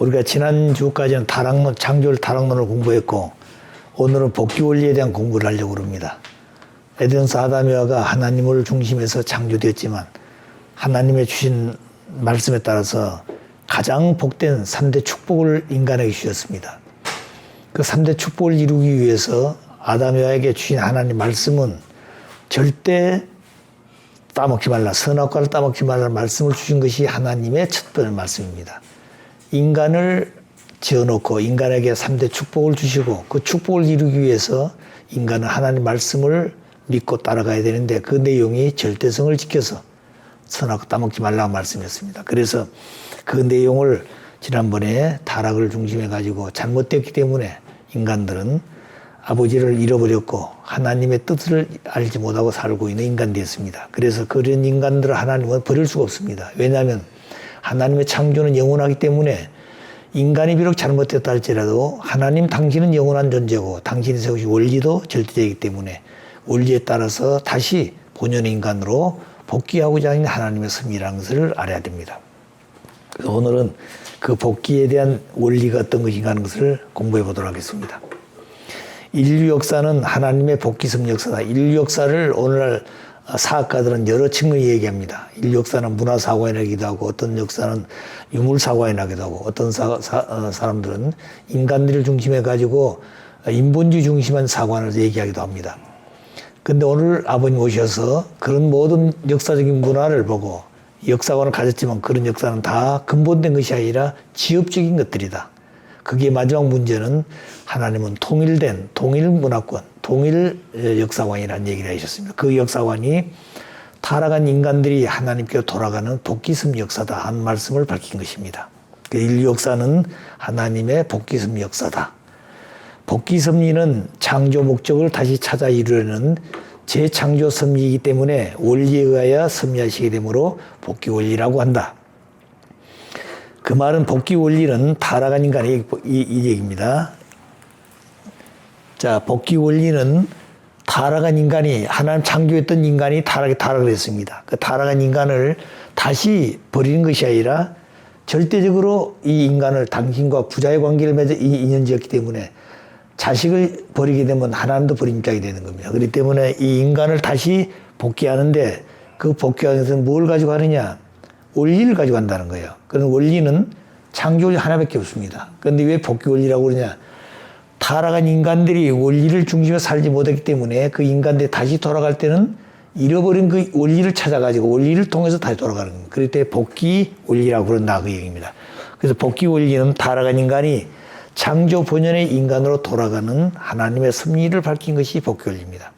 우리가 지난주까지는 창조를 타락론을 공부했고 오늘은 복귀 원리에 대한 공부를 하려고 합니다. 에덴스 아담 에와가 하나님을 중심에서 창조되었지만 하나님의 주신 말씀에 따라서 가장 복된 3대 축복을 인간에게 주셨습니다. 그 3대 축복을 이루기 위해서 아담 에와에게 주신 하나님 말씀은 절대 따먹지 말라, 선악과를 따먹지 말라는 말씀을 주신 것이 하나님의 첫 번째 말씀입니다. 인간을 지어놓고 인간에게 3대 축복을 주시고 그 축복을 이루기 위해서 인간은 하나님 말씀을 믿고 따라가야 되는데 그 내용이 절대성을 지켜서 선악과 따먹지 말라고 말씀했습니다. 그래서 그 내용을 지난번에 타락을 중심해 가지고 잘못됐기 때문에 인간들은 아버지를 잃어버렸고 하나님의 뜻을 알지 못하고 살고 있는 인간이 되었습니다. 그래서 그런 인간들을 하나님은 버릴 수가 없습니다. 왜냐하면 하나님의 창조는 영원하기 때문에 인간이 비록 잘못됐다 할지라도 하나님 당신은 영원한 존재고 당신이 세우신 원리도 절대적이기 때문에 원리에 따라서 다시 본연의 인간으로 복귀하고자 하는 하나님의 섭리라는 것을 알아야 됩니다. 그래서 오늘은 그 복귀에 대한 원리가 어떤 것인가 하는 것을 공부해 보도록 하겠습니다. 인류 역사는 하나님의 복귀 섭리 역사다. 인류 역사를 오늘날 사학가들은 여러 측면을 얘기합니다. 인류 역사는 문화사관이라기도 하고 어떤 역사는 유물사관이라기도 하고 어떤 사람들은 인간들을 중심해 가지고 인본주의 중심한 사관을 얘기하기도 합니다. 근데 오늘 아버님 오셔서 그런 모든 역사적인 문화를 보고 역사관을 가졌지만 그런 역사는 다 근본된 것이 아니라 지엽적인 것들이다. 그게 마지막 문제는 하나님은 통일 문화권, 통일 역사관이라는 얘기를 하셨습니다. 그 역사관이 타락한 인간들이 하나님께로 돌아가는 복귀섭리 역사다 하는 말씀을 밝힌 것입니다. 인류 역사는 하나님의 복귀섭리 역사다. 복귀섭리는 창조 목적을 다시 찾아 이루려는 재창조 섭리이기 때문에 원리에 의하여 섭리하시게 되므로 복귀 원리라고 한다. 그 말은 복귀 원리는 타락한 인간의 이 얘기입니다. 자, 복귀 원리는 타락한 인간이 하나님 창조했던 인간이 타락을 했습니다. 그 타락한 인간을 다시 버리는 것이 아니라 절대적으로 이 인간을 당신과 부자의 관계를 맺어 인연지었기 때문에 자식을 버리게 되면 하나님도 버린 입장이 되는 겁니다. 그렇기 때문에 이 인간을 다시 복귀하는데 그 복귀하는 것은 뭘 가지고 하느냐? 원리를 가지고 한다는 거예요. 그런 원리는 창조원리 하나밖에 없습니다. 그런데 왜 복귀 원리라고 그러냐? 타락한 인간들이 원리를 중심에 살지 못했기 때문에 그 인간들이 다시 돌아갈 때는 잃어버린 그 원리를 찾아가지고 원리를 통해서 다시 돌아가는 겁니다. 그럴 때 복귀 원리라고 그런다 그 얘기입니다. 그래서 복귀 원리는 타락한 인간이 창조 본연의 인간으로 돌아가는 하나님의 섭리를 밝힌 것이 복귀 원리입니다.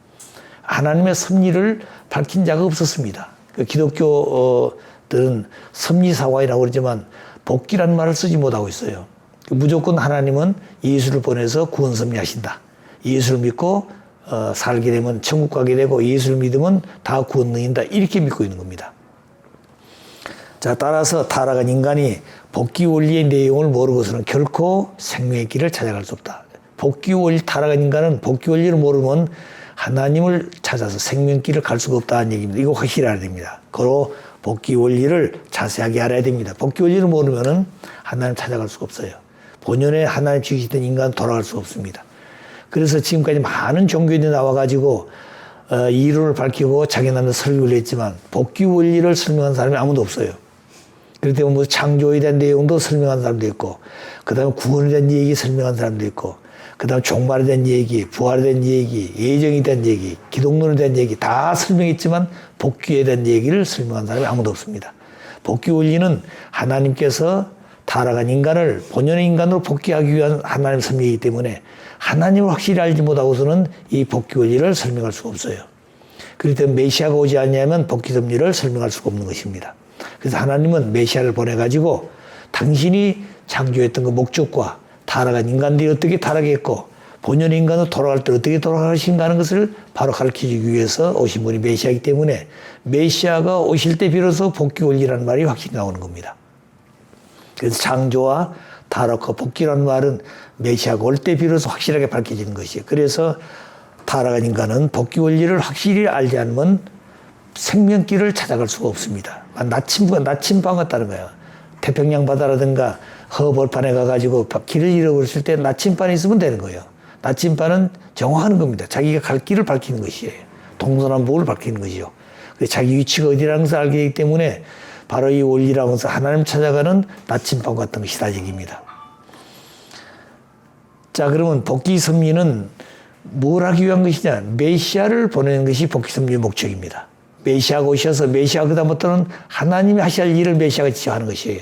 하나님의 섭리를 밝힌 자가 없었습니다. 그 기독교들은 섭리사관이라고 그러지만 복귀라는 말을 쓰지 못하고 있어요. 무조건 하나님은 예수를 보내서 구원 섭리하신다. 예수를 믿고 살게 되면 천국 가게 되고 예수를 믿으면 다 구원 누린다. 이렇게 믿고 있는 겁니다. 자, 따라서 타락한 인간이 복귀 원리의 내용을 모르고서는 결코 생명의 길을 찾아갈 수 없다. 복귀 원리, 타락한 인간은 복귀 원리를 모르면 하나님을 찾아서 생명길을 갈 수가 없다는 얘기입니다. 이거 확실히 알아야 됩니다. 그로 복귀 원리를 자세하게 알아야 됩니다. 복귀 원리를 모르면 하나님 찾아갈 수가 없어요. 본연의 하나님 주시던 인간은 돌아갈 수가 없습니다. 그래서 지금까지 많은 종교인이 나와가지고 이론을 밝히고 자기나름대로 설교를 했지만 복귀 원리를 설명한 사람이 아무도 없어요. 그렇기 때문에 뭐 창조에 대한 내용도 설명한 사람도 있고 그 다음에 구원에 대한 얘기 설명한 사람도 있고 그 다음에 종말에 대한 얘기, 부활에 대한 얘기, 예정에 대한 얘기, 기독론에 대한 얘기 다 설명했지만 복귀에 대한 얘기를 설명한 사람이 아무도 없습니다. 복귀 원리는 하나님께서 타락한 인간을 본연의 인간으로 복귀하기 위한 하나님의 섭리이기 때문에 하나님을 확실히 알지 못하고서는 이 복귀 원리를 설명할 수가 없어요. 그렇기 때문에 메시아가 오지 않냐면 복귀 섭리를 설명할 수가 없는 것입니다. 그래서 하나님은 메시아를 보내가지고 당신이 창조했던 그 목적과 타락한 인간들이 어떻게 타락했고 본연의 인간으로 돌아갈 때 어떻게 돌아가신가 하는 것을 바로 가르쳐주기 위해서 오신 분이 메시아이기 때문에 메시아가 오실 때 비로소 복귀 원리라는 말이 확실히 나오는 겁니다. 그래서 창조와 타락과 복귀라는 말은 메시아가 올 때 비로소 확실하게 밝혀지는 것이에요. 그래서 타락한 인간은 복귀 원리를 확실히 알지 않으면 생명길을 찾아갈 수가 없습니다. 나침반 같다는 거예요. 태평양 바다라든가 허벌판에 가가지고 길을 잃어버렸을 때 나침반이 있으면 되는 거예요. 나침반은 정화하는 겁니다. 자기가 갈 길을 밝히는 것이에요. 동서남북을 밝히는 것이죠. 자기 위치가 어디라는 것을 알게 되기 때문에 바로 이 원리라고 해서 하나님 찾아가는 나침반 같은 것이다 얘기입니다. 자, 그러면 복귀 섭리는 뭘 하기 위한 것이냐? 메시아를 보내는 것이 복귀 섭리의 목적입니다. 메시아가 오셔서 메시아 그다음부터는 하나님이 하셔야 할 일을 메시아가 직접 하는 것이에요.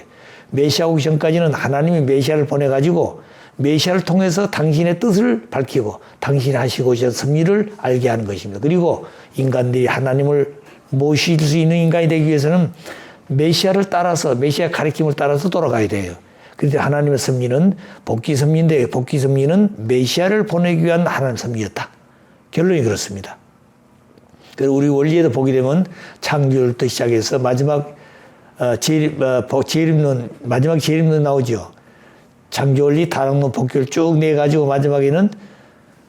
메시아 오기 전까지는 하나님이 메시아를 보내가지고 메시아를 통해서 당신의 뜻을 밝히고 당신이 하시고 오신 섭리를 알게 하는 것입니다. 그리고 인간들이 하나님을 모실 수 있는 인간이 되기 위해서는 메시아를 따라서 메시아의 가르침을 따라서 돌아가야 돼요. 그런데 하나님의 섭리는 복귀 섭리인데 복귀 섭리는 메시아를 보내기 위한 하나님의 섭리였다. 결론이 그렇습니다. 그리고 우리 원리에도 보게 되면 창조부터 시작해서 마지막 재림론 마지막 재림론 나오죠. 창조원리, 다락론, 복귀를 쭉 내가지고 마지막에는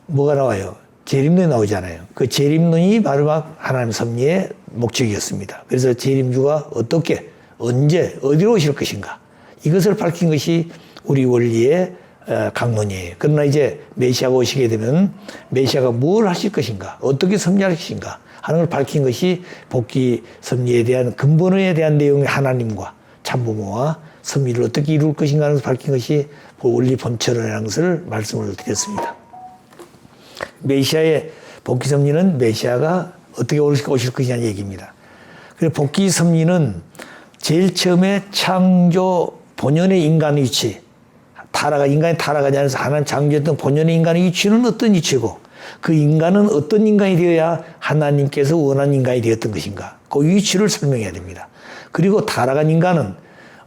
뭐가 나와요? 재림론이 나오잖아요. 그 재림론이 마지막 하나님 섭리의 목적이었습니다. 그래서 재림주가 어떻게, 언제, 어디로 오실 것인가 이것을 밝힌 것이 우리 원리의 강론이에요. 그러나 이제 메시아가 오시게 되면 메시아가 뭘 하실 것인가, 어떻게 섭리할 것인가 하는 걸 밝힌 것이 복귀 섭리에 대한 근본에 대한 내용의 하나님과 참부모와 섭리를 어떻게 이룰 것인가 하는 것을 밝힌 것이 원리 본처론이라는 것을 말씀을 드렸습니다. 메시아의 복귀 섭리는 메시아가 어떻게 오실 것이냐는 얘기입니다. 그래서 복귀 섭리는 제일 처음에 창조 본연의 인간의 위치, 인간이 타락하지 않아서 하나님 창조했던 본연의 인간의 위치는 어떤 위치고 그 인간은 어떤 인간이 되어야 하나님께서 원하는 인간이 되었던 것인가 그 위치를 설명해야 됩니다. 그리고 타락한 인간은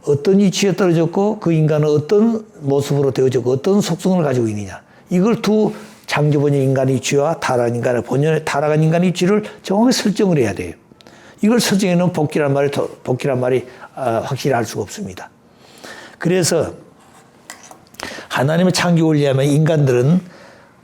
어떤 위치에 떨어졌고 그 인간은 어떤 모습으로 되어졌고 어떤 속성을 가지고 있느냐 이걸 두 창조 본연 인간의 위치와 타락한 인간의 본연의 타락한 인간의 위치를 정확히 설정을 해야 돼요. 이걸 설정해 놓은 복귀란 말이 확실히 알 수가 없습니다. 그래서 하나님의 창조 원리하면 인간들은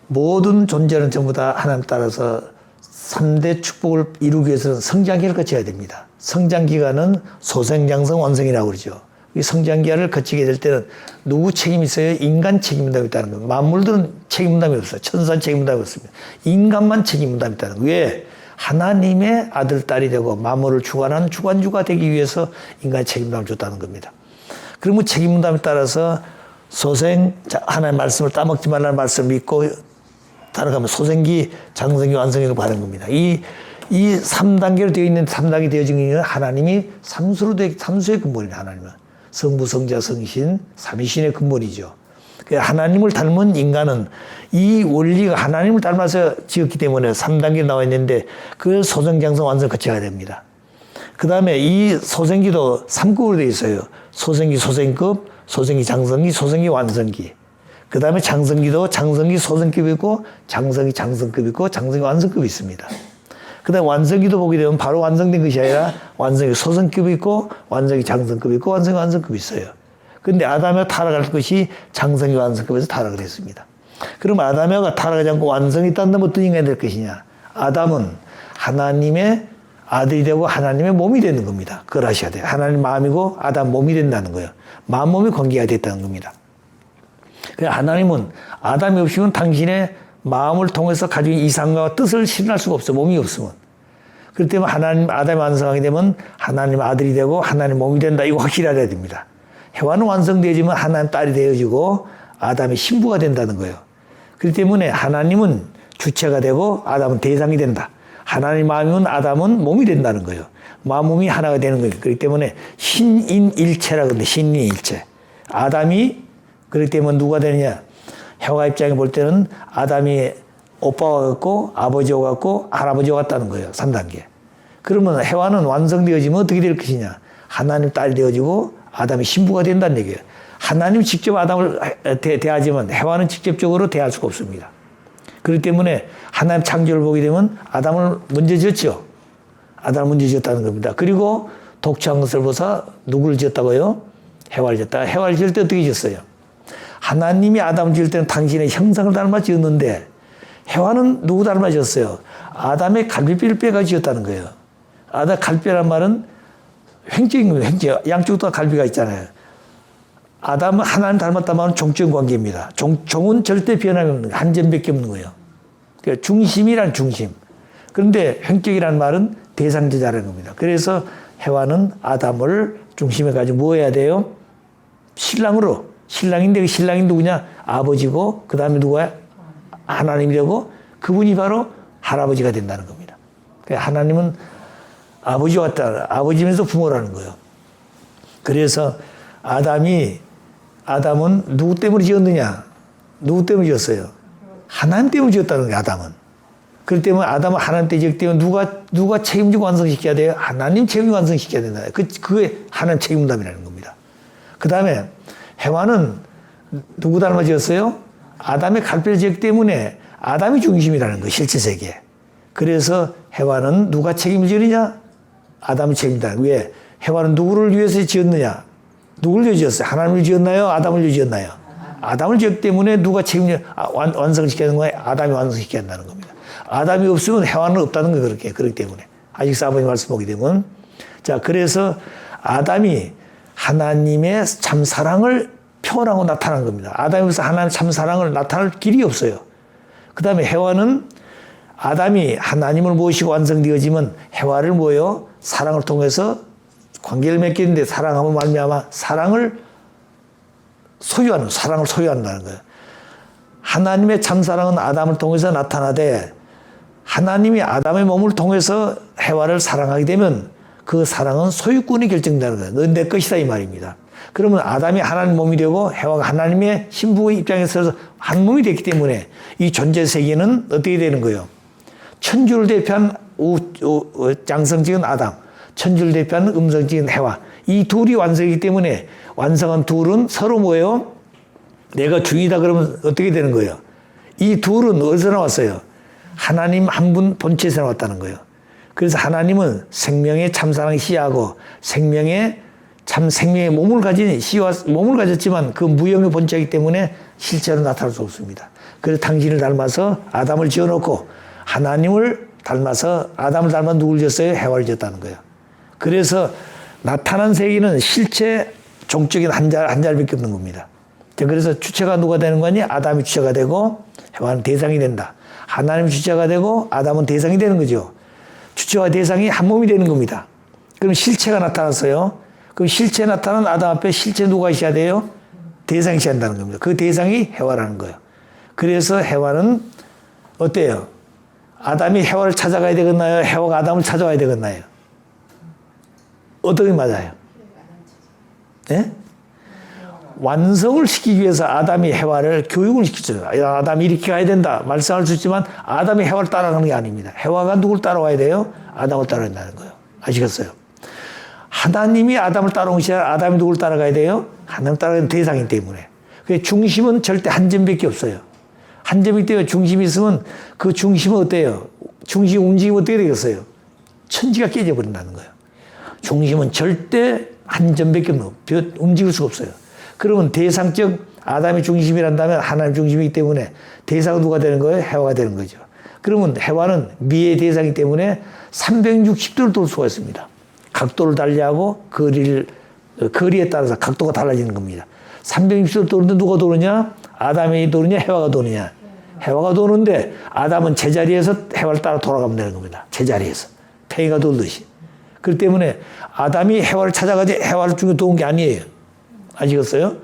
모든 존재는 전부 다 하나님 따라서 3대 축복을 이루기 위해서는 성장기를 거쳐야 됩니다. 성장기간은 소생장성 완성이라고 그러죠. 이 성장기간을 거치게 될 때는 누구 책임이 있어요? 인간 책임감이 있다는 거예요. 만물들은 책임감이 없어요. 천사는 책임감이 없습니다. 인간만 책임감이 있다는 거예요. 왜? 하나님의 아들, 딸이 되고 만물을 주관하는 주관주가 되기 위해서 인간의 책임감을 줬다는 겁니다. 그러면 책임감에 따라서 하나님의 말씀을 따먹지 말라는 말씀을 믿고 따라가면 소생기, 장성기, 완성기를 받는 겁니다. 이 3단계로 되어 있는 3단계 되어진 게 하나님이 삼수의 근본이에요. 하나님은 성부, 성자, 성신, 삼위신의 근본이죠. 하나님을 닮은 인간은 이 원리가 하나님을 닮아서 지었기 때문에 3단계 나와 있는데 그 소생장성 완성 거쳐야 됩니다. 그 다음에 이 소생기도 3급으로 되어 있어요. 소생기, 소생급, 소생기, 장성기, 소생기, 완성기. 그 다음에 장성기도 장성기, 소생급이 있고 장성기, 장성급이 있고 장성기, 완성급이 있습니다. 그 다음에 완성기도 보게 되면 바로 완성된 것이 아니라 완성기, 소생급이 있고 완성기, 장성급이 있고 완성기, 완성급이 있어요. 근데 아담이가 타락할 것이 장성기, 완성급에서 타락을 했습니다. 그럼 아담이가 타락하지 않고 완성이 딴다면 어떤 인간이 될 것이냐? 아담은 하나님의 아들이 되고 하나님의 몸이 되는 겁니다. 그걸 아셔야 돼요. 하나님 마음이고 아담 몸이 된다는 거예요. 마음 몸이 관계가 됐다는 겁니다. 그래서 하나님은 아담이 없으면 당신의 마음을 통해서 가진 이상과 뜻을 실현할 수가 없어요. 몸이 없으면. 그렇기 때문에 아담이 완성하게 되면 하나님 아들이 되고 하나님 몸이 된다. 이거 확실히 알아야 됩니다. 해와는 완성되어지면 하나님 딸이 되어지고 아담의 신부가 된다는 거예요. 그렇기 때문에 하나님은 주체가 되고 아담은 대상이 된다. 하나님 마음이면 아담은 몸이 된다는 거예요. 마음 몸이 하나가 되는 거예요. 그렇기 때문에 신인일체라고 하는데 신인일체. 아담이 그렇기 때문에 누가 되느냐. 해와 입장에 볼 때는 아담이 오빠와 같고 아버지와 같고 할아버지와 같다는 거예요. 3단계. 그러면 해와는 완성되어지면 어떻게 될 것이냐. 하나님 딸이 되어지고 아담이 신부가 된다는 얘기예요. 하나님이 직접 아담을 대하지만 해와는 직접적으로 대할 수가 없습니다. 그렇기 때문에 하나님 창조를 보게 되면 아담을 먼저 지었죠. 아담을 먼저 지었다는 겁니다. 그리고 독창한 것을 보사 누구를 지었다고요? 해와를 지었다. 해와를 지을 때 어떻게 지었어요? 하나님이 아담을 지을 때는 당신의 형상을 닮아 지었는데 해와는 누구 닮아 지었어요? 아담의 갈비뼈를 빼가 지었다는 거예요. 아담 갈비뼈란 말은 횡적인 겁니다. 횡적. 양쪽 다 갈비가 있잖아요. 아담은 하나님 닮았다 말은 종적인 관계입니다. 종은 절대 변함이 없는 거예요. 한 점밖에 없는 거예요. 그러니까 중심이란 중심. 그런데 형격이라는 말은 대상제자라는 겁니다. 그래서 해와는 아담을 중심에 가지고 뭐 해야 돼요? 신랑으로. 신랑인데 그 신랑이 누구냐? 아버지고 그 다음에 누구야? 하나님이 되고 그분이 바로 할아버지가 된다는 겁니다. 그러니까 하나님은 아버지와 같다. 아버지면서 부모라는 거예요. 그래서 아담은 누구 때문에 지었느냐? 누구 때문에 지었어요? 하나님 때문에 지었다는 거예요, 아담은. 그렇기 때문에 아담은 하나님 때문에 지었기 때문에 누가 책임지고 완성시켜야 돼요? 하나님 책임지고 완성시켜야 된다. 그게 하나님 책임감이라는 겁니다. 그 다음에 해와는 누구 닮아 지었어요? 아담의 갈피를 지었기 때문에 아담이 중심이라는 거예요, 실제 세계에. 그래서 해와는 누가 책임을 지느냐? 아담이 책임다. 왜? 해와는 누구를 위해서 지었느냐? 누구를 위해서 지었어요? 하나님을 지었나요? 아담을 위해서 지었나요? 아담을 지었기 때문에 누가 책임을 완성시켜야 하는 거예요? 아담이 완성시켜야 한다는 겁니다. 아담이 없으면 해와는 없다는 거예요. 그렇기 때문에. 아직 사모님 말씀 보게 되면. 자, 그래서 아담이 하나님의 참 사랑을 표현하고 나타난 겁니다. 아담에서 하나님의 참 사랑을 나타낼 길이 없어요. 그 다음에 해와는 아담이 하나님을 모시고 완성되어지면 해와를 뭐예요? 사랑을 통해서 관계를 맺겠는데 사랑하면 말미암아 사랑을 소유한다는 거예요. 하나님의 참사랑은 아담을 통해서 나타나되 하나님이 아담의 몸을 통해서 해와를 사랑하게 되면 그 사랑은 소유권이 결정되는 거예요. 넌 내 것이다 이 말입니다. 그러면 아담이 하나님 몸이 되고 해와가 하나님의 신부의 입장에서 한 몸이 됐기 때문에 이 존재 세계는 어떻게 되는 거예요? 천주를 대표한 양성적인 아담, 천주를 대표하는 음성적인 해와, 이 둘이 완성이기 때문에 완성한 둘은 서로 뭐예요? 내가 주인이다 그러면 어떻게 되는 거예요? 이 둘은 어디서 나왔어요? 하나님 한 분 본체에서 나왔다는 거예요. 그래서 하나님은 생명의 참사랑의 씨하고 생명의 몸을 가진 씨와 몸을 가졌지만 그 무형의 본체이기 때문에 실제로 나타날 수 없습니다. 그래서 당신을 닮아서 아담을 지어놓고 하나님을 닮아서 아담을 닮아 누굴 지었어요? 해와를 지었다는 거예요. 그래서 나타난 세계는 실체 종적인 한 자리밖에 없는 겁니다. 그래서 주체가 누가 되는 거니? 아담이 주체가 되고 해와는 대상이 된다. 하나님이 주체가 되고 아담은 대상이 되는 거죠. 주체와 대상이 한 몸이 되는 겁니다. 그럼 실체가 나타났어요. 그럼 실체 나타난 아담 앞에 실체 누가 있어야 돼요? 대상이 있어야 한다는 겁니다. 그 대상이 해와라는 거예요. 그래서 해와는 어때요? 아담이 해와를 찾아가야 되겠나요? 해와가 아담을 찾아와야 되겠나요? 어떻게 맞아요? 네? 완성을 시키기 위해서 아담이 해와를 교육을 시키죠. 아담이 이렇게 가야 된다. 말씀할 수 있지만 아담이 해와를 따라가는 게 아닙니다. 해와가 누굴 따라와야 돼요? 아담을 따라야 된다는 거예요. 아시겠어요? 하나님이 아담을 따라온 것이 아니라 아담이 누굴 따라가야 돼요? 하나님 따라가는 대상이기 때문에. 그 중심은 절대 한 점밖에 없어요. 한 점이기 때문에 중심이 있으면 그 중심은 어때요? 중심 움직이면 어떻게 되겠어요? 천지가 깨져버린다는 거예요. 중심은 절대 한 점밖에 없는 움직일 수가 없어요. 그러면 대상적 아담이 중심이란다면 하나님 중심이기 때문에 대상은 누가 되는 거예요? 해와가 되는 거죠. 그러면 해와는 미의 대상이기 때문에 360도를 돌 수가 있습니다. 각도를 달리하고 거리에 따라서 각도가 달라지는 겁니다. 360도를 도는데 누가 도느냐? 아담이 도느냐? 해와가 도느냐? 해와가 도는데 아담은 제자리에서 해와를 따라 돌아가면 되는 겁니다. 제자리에서. 팽이가 돌듯이. 그렇기 때문에 아담이 해와를 찾아가지 해와를 중에 도운 게 아니에요. 아시겠어요?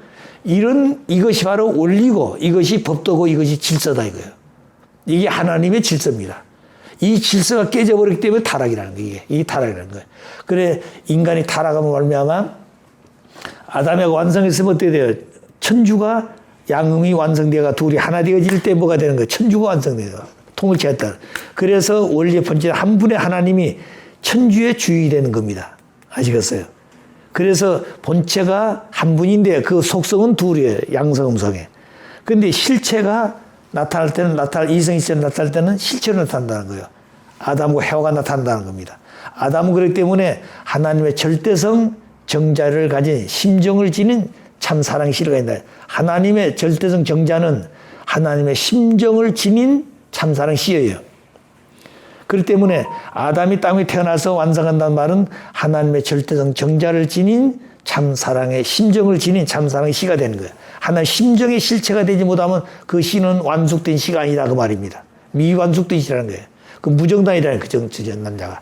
이것이 바로 원리고 이것이 법도고 이것이 질서다 이거예요. 이게 하나님의 질서입니다. 이 질서가 깨져버렸기 때문에 타락이라는 거예요. 이게 타락이라는 거예요. 그래 인간이 타락하면 말미암아 아담하고 완성했으면 어떻게 돼요? 천주가 양음이 완성되어가 둘이 하나 되어질 때 뭐가 되는 거예요? 천주가 완성돼요. 통을 취했다. 그래서 원리의 본질 한 분의 하나님이 천주의 주인이 되는 겁니다. 아시겠어요? 그래서 본체가 한 분인데 그 속성은 둘이에요. 양성음성에. 그런데 실체가 나타날 때는 이성실체로 나타날 때는 실체로 나타난다는 거예요. 아담과 해와가 나타난다는 겁니다. 아담은 그렇기 때문에 하나님의 절대성 정자를 가진 심정을 지닌 참 사랑의 씨가 있다. 하나님의 절대성 정자는 하나님의 심정을 지닌 참 사랑 씨예요. 그렇기 때문에 아담이 땅에 태어나서 완성한다는 말은 하나님의 절대성 정자를 지닌 참 사랑의 심정을 지닌 참 사랑의 시가 되는 거예요. 하나님 심정의 실체가 되지 못하면 그 시는 완숙된 시가 아니다 그 말입니다. 미완숙된 시라는 거예요. 그 무정당이라는 그 남자가.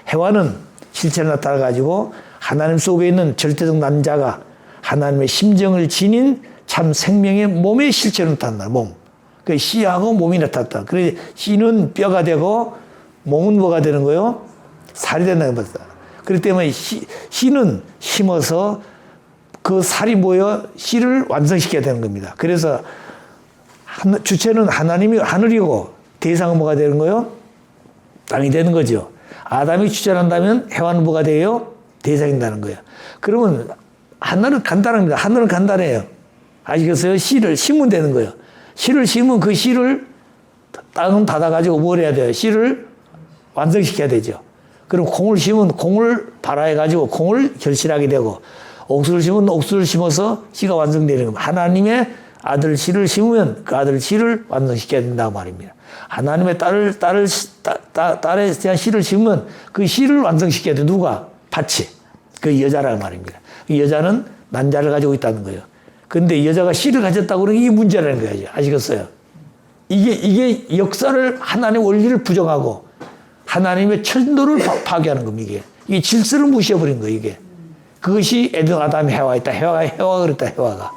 해와는 실체를 나타나가지고 하나님 속에 있는 절대적 남자가 하나님의 심정을 지닌 참 생명의 몸의 실체로 나타난다. 몸. 그 씨하고 몸이 나타났다. 그래서 씨는 뼈가 되고 몸은 뭐가 되는 거예요? 살이 된다는 겁니다. 그렇기 때문에 씨는 심어서 그 살이 모여 씨를 완성시켜야 되는 겁니다. 그래서 주체는 하나님이 하늘이고 대상은 뭐가 되는 거예요? 땅이 되는 거죠. 아담이 주체를 한다면 해와는 뭐가 돼요? 대상이 된다는 거예요. 그러면 하늘은 간단합니다. 하늘은 간단해요. 아시겠어요? 씨를 심으면 되는 거예요. 씨를 심으면 그 씨를 땅은 닫아가지고 뭘 해야 돼요? 씨를 완성시켜야 되죠. 그럼 콩을 심으면 콩을 발화해가지고 콩을 결실하게 되고 옥수를 심으면 옥수를 심어서 씨가 완성되는 겁니다. 하나님의 아들 씨를 심으면 그 아들 씨를 완성시켜야 된다고 말입니다. 하나님의 딸에 대한 씨를 심으면 그 씨를 완성시켜야 돼. 누가? 밭이. 그 여자라는 말입니다. 그 여자는 난자를 가지고 있다는 거예요. 근데 여자가 씨를 가졌다고 그러는 게 이게 문제라는 거예요. 아시겠어요? 이게 역사를 하나님의 원리를 부정하고 하나님의 천도를 파괴하는 겁니다. 이게 질서를 무시해버린 거예요. 이게. 그것이 에덴 아담 해와였다. 해와가 그랬다. 해와가.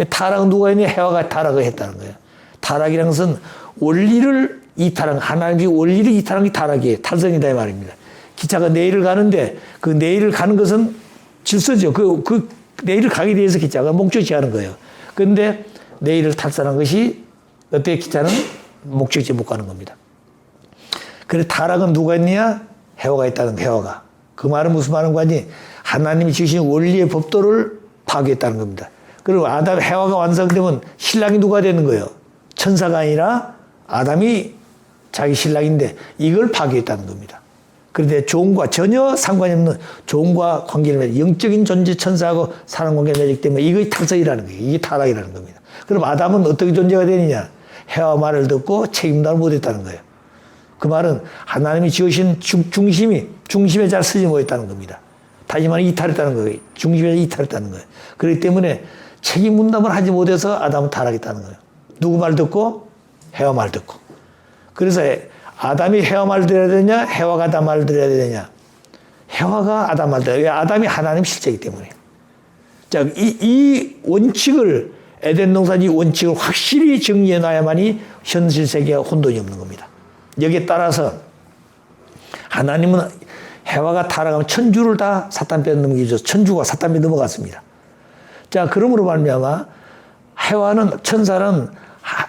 타락은 누가 했냐? 해와가 타락을 했다는 거예요. 타락이라는 것은 원리를 이탈한, 하나님의 원리를 이탈한 게 타락이에요. 탈선이다 이 말입니다. 기차가 내일을 가는데 그 내일을 가는 것은 질서죠. 그 내일을 가기 위해서 기차가 목적지 하는 거예요. 그런데 내일을 탈선한 것이 어때? 기차는 목적지 못 가는 겁니다. 그래 타락은 누가 했냐? 해와가 했다는 거예요. 해와가. 그 말은 무슨 말인 거니? 하나님이 지으신 원리의 법도를 파괴했다는 겁니다. 그리고 아담 해와가 완성되면 신랑이 누가 되는 거예요? 천사가 아니라 아담이 자기 신랑인데 이걸 파괴했다는 겁니다. 그런데 종과 전혀 상관이 없는 종과 관계를 맺어 영적인 존재 천사하고 사랑 관계를 맺기 때문에 이것이 탈선이라는 거예요. 이게 타락이라는 겁니다. 그럼 아담은 어떻게 존재가 되느냐? 해와 말을 듣고 책임감을 못했다는 거예요. 그 말은 하나님이 지으신 중심에 잘 쓰지 못했다는 겁니다. 다시 말해 이탈했다는 거예요. 중심에 이탈했다는 거예요. 그렇기 때문에 책임 분담을 하지 못해서 아담은 타락했다는 거예요. 누구 말 듣고? 해와 말 듣고. 그래서 아담이 해와 말 들어야 되냐? 해와가 아담 말 들어야 되냐? 해와가 아담 말 들어야 되냐? 왜? 아담이 하나님 실제이기 때문에. 자, 이 원칙을 에덴 동산 이 원칙을 확실히 정리해 놔야만이 현실 세계가 혼돈이 없는 겁니다. 여기에 따라서 하나님은 해와가 타락하면 천주를 다 사탄 뼈에 넘기셔서 천주가 사탄 뼈에 넘어갔습니다. 자, 그러므로 말미암아 천사는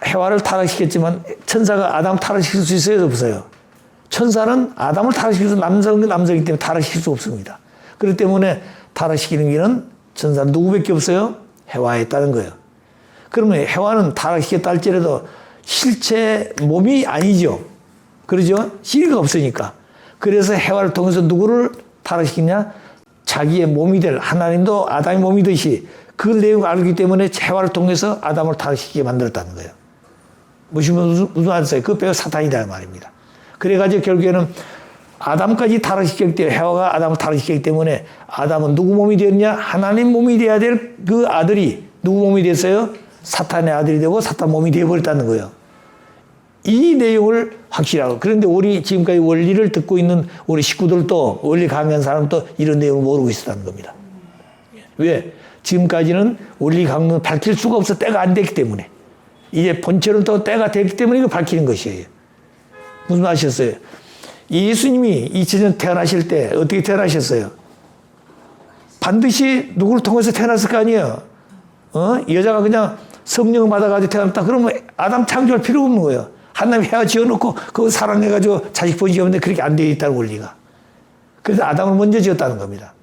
해와를 타락시켰지만 천사가 아담 타락시킬 수 있어요, 없어요? 천사는 아담을 타락시킬 수 남성이기 때문에 타락시킬 수 없습니다. 그렇기 때문에 타락시키는 길은 천사는 누구밖에 없어요? 해와에 있다는 거예요. 그러면 해와는 타락시켰다 할지라도 실체 몸이 아니죠. 그러죠? 씨가 없으니까. 그래서 해와를 통해서 누구를 타락시키냐? 자기의 몸이 될 하나님도 아담의 몸이듯이 그 내용을 알기 때문에 해와를 통해서 아담을 타락시키게 만들었다는 거예요. 무슨 말이었어요? 그 배우 사탄이다 말입니다. 그래가지고 결국에는 아담까지 타락시켰기 때문에 해와가 아담을 타락시켰기 때문에 아담은 누구 몸이 되었냐? 하나님 몸이 되어야 될 그 아들이 누구 몸이 됐어요? 사탄의 아들이 되고 사탄 몸이 되어버렸다는 거예요. 이 내용을 확실하고. 그런데 우리 지금까지 원리를 듣고 있는 우리 식구들도 원리 강의한 사람도 이런 내용을 모르고 있었다는 겁니다. 왜? 지금까지는 원리 강론을 밝힐 수가 없어. 때가 안 됐기 때문에. 이제 본체는 또 때가 됐기 때문에 이거 밝히는 것이에요. 무슨 말 하셨어요? 예수님이 2000년 태어나실 때 어떻게 태어나셨어요? 반드시 누구를 통해서 태어났을 거 아니에요? 여자가 그냥 성령을 받아가지고 태어났다. 그러면 아담 창조할 필요가 없는 거예요. 하나님이 해와 지어놓고 그거 사랑해가지고 자식 번식하는데 그렇게 안 되어 있다는 원리가. 그래서 아담을 먼저 지었다는 겁니다.